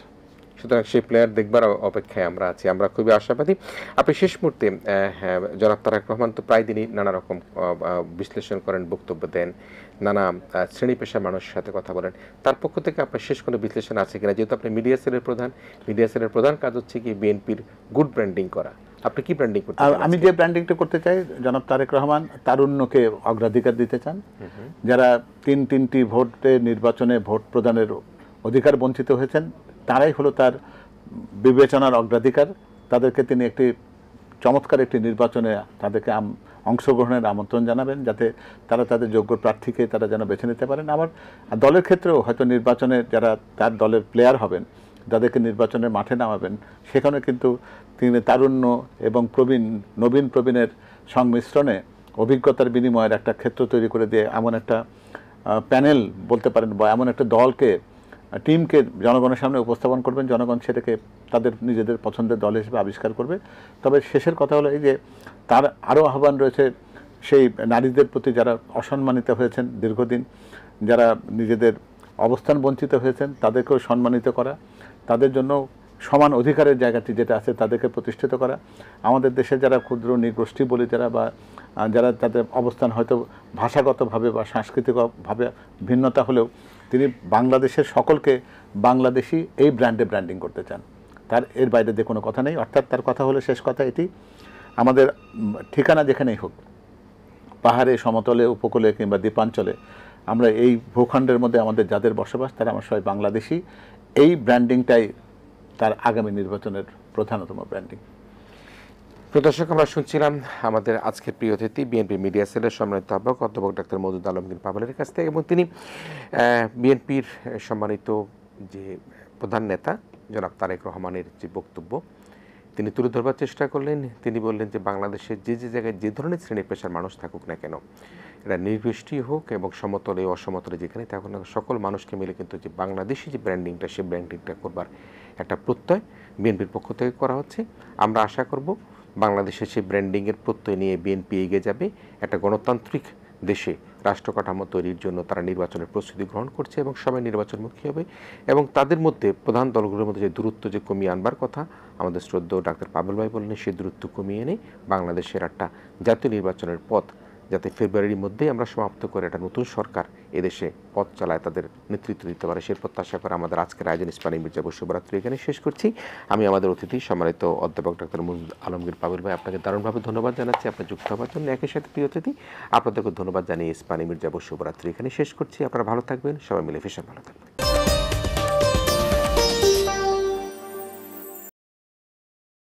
সুতরাং সেই প্লেয়ার দেখবার অপেক্ষায় আমরা আছি, আমরা খুবই আশাবাদী। আপনি শেষ মুহূর্তে জনাব তারেক রহমান তো প্রায় দিনই নানা রকম বিশ্লেষণ করেন, বক্তব্য দেন, নানা শ্রেণী পেশার মানুষের সাথে কথা বলেন, তার পক্ষ থেকে আপনার শেষ কোনো বিশ্লেষণ আছে কিনা? যেহেতু আপনি মিডিয়া সেলের প্রধান কাজ হচ্ছে কি বিএনপির গুড ব্র্যান্ডিং করা, আপনি কি ব্র্যান্ডিং করতে চান? আমি যে ব্র্যান্ডিংটা করতে চাই, জনাব তারেক রহমান তারুণ্যকে অগ্রাধিকার দিতে চান। যারা তিনটি ভোটে নির্বাচনে ভোট প্রদানের অধিকার বঞ্চিত হয়েছেন, তারাই হলো তার বিবেচনার অগ্রাধিকার। তাদেরকে তিনি একটি চমৎকার একটি নির্বাচনে তাদেরকে অংশগ্রহণের আমন্ত্রণ জানাবেন, যাতে তারা তাদের যোগ্য প্রার্থীকে তারা যেন বেছে নিতে পারেন। আবার দলের ক্ষেত্রেও হয়তো নির্বাচনে যারা তার দলের প্লেয়ার হবেন, যাদেরকে নির্বাচনের মাঠে নামাবেন, সেখানে কিন্তু তিনি তারুণ্য এবং নবীন প্রবীণের সংমিশ্রণে অভিজ্ঞতার বিনিময়ের একটা ক্ষেত্র তৈরি করে দিয়ে এমন একটা প্যানেল বলতে পারেন বা এমন একটা টিমকে জনগণের সামনে উপস্থাপন করবেন। জনগণ সেটাকে তাদের নিজেদের পছন্দের দল হিসেবে আবিষ্কার করবে। তবে শেষের কথা হলো এই যে তার আরও আহ্বান রয়েছে সেই নারীদের প্রতি যারা অসম্মানিত হয়েছেন দীর্ঘদিন, যারা নিজেদের অবস্থান বঞ্চিত হয়েছেন, তাদেরকেও সম্মানিত করা, তাদের জন্য সমান অধিকারের জায়গাটি যেটা আছে তাদেরকে প্রতিষ্ঠিত করা। আমাদের দেশে যারা ক্ষুদ্র নৃগোষ্ঠী বলি যারা তাদের অবস্থান হয়তো ভাষাগতভাবে বা সাংস্কৃতিকভাবে ভিন্নতা হলেও তিনি বাংলাদেশের সকলকে বাংলাদেশি এই ব্র্যান্ডিং করতে চান। তার এর বাইরে যে কোনো কথা নেই। অর্থাৎ তার কথা হলো, শেষ কথা এটি, আমাদের ঠিকানা যেখানেই হোক, পাহাড়ে, সমতলে, উপকূলে কিংবা দ্বীপাঞ্চলে, আমরা এই ভূখণ্ডের মধ্যে আমাদের যাদের বসবাস তারা আমরা সবাই বাংলাদেশি। এই ব্র্যান্ডিংটাই তার আগামী নির্বাচনের প্রধানতম ব্র্যান্ডিং। দর্শক, আমরা শুনছিলাম আমাদের আজকের প্রিয় অতিথি বিএনপি মিডিয়া সেলের সম্মানিত আহ্বায়ক অধ্যাপক ডাক্তার মওদুদ আলমগীর পাভেলের কাছ থেকে, এবং তিনি বিএনপির সম্মানিত যে প্রধান নেতা জনাব তারেক রহমানের যে বক্তব্য তিনি তুলে ধরবার চেষ্টা করলেন। তিনি বললেন যে বাংলাদেশের যে জায়গায় যে ধরনের শ্রেণী পেশার মানুষ থাকুক না কেন, এটা নির্গোষ্ঠী হোক এবং সমতলে অসমতলে যেখানে থাকুক না, সকল মানুষকে মিলে কিন্তু যে বাংলাদেশি যে ব্র্যান্ডিংটা, সেই ব্র্যান্ডিংটা করবার একটা প্রত্যয় বিএনপির পক্ষ থেকে করা হচ্ছে। আমরা আশা করব বাংলাদেশের সেই ব্র্যান্ডিংয়ের প্রত্যয় নিয়ে বিএনপি এগিয়ে যাবে। একটা গণতান্ত্রিক দেশে রাষ্ট্র কাঠামো তৈরির জন্য তারা নির্বাচনের প্রস্তুতি গ্রহণ করছে এবং সবাই নির্বাচনমুখী হবে, এবং তাদের মধ্যে প্রধান দলগুলোর মধ্যে যে দূরত্ব যে কমিয়ে আনবার কথা আমাদের শ্রদ্ধেয় ডাক্তার পাভেল ভাই বললেন, সেই দূরত্ব কমিয়ে এনে বাংলাদেশের একটা জাতীয় নির্বাচনের পথ যাতে ফেব্রুয়ারির মধ্যেই আমরা সমাপ্ত করে একটা নতুন সরকার এদেশে পথ চালায়, তাদের নেতৃত্ব দিতে পারে, সে প্রত্যাশা করে আমাদের আজকের আয়োজন ইস্পানী মির্জাপুর শুভরাত্রি এখানে শেষ করছি। আমি আমাদের অতিথি সম্মানিত অধ্যাপক ডাক্তার মওদুদ আলমগীর পাভেল ভাই, আপনাকে দারুণভাবে ধন্যবাদ জানাচ্ছি আপনার যুক্ত হওয়ার জন্য। একই সাথে প্রিয় অতিথি আপনাদেরকে ধন্যবাদ জানিয়ে ইস্পানী মির্জাপুর শুভরাত্রি এখানে শেষ করছি। আপনারা ভালো থাকবেন, সবাই মিলে ভীষণ ভালো থাকবেন।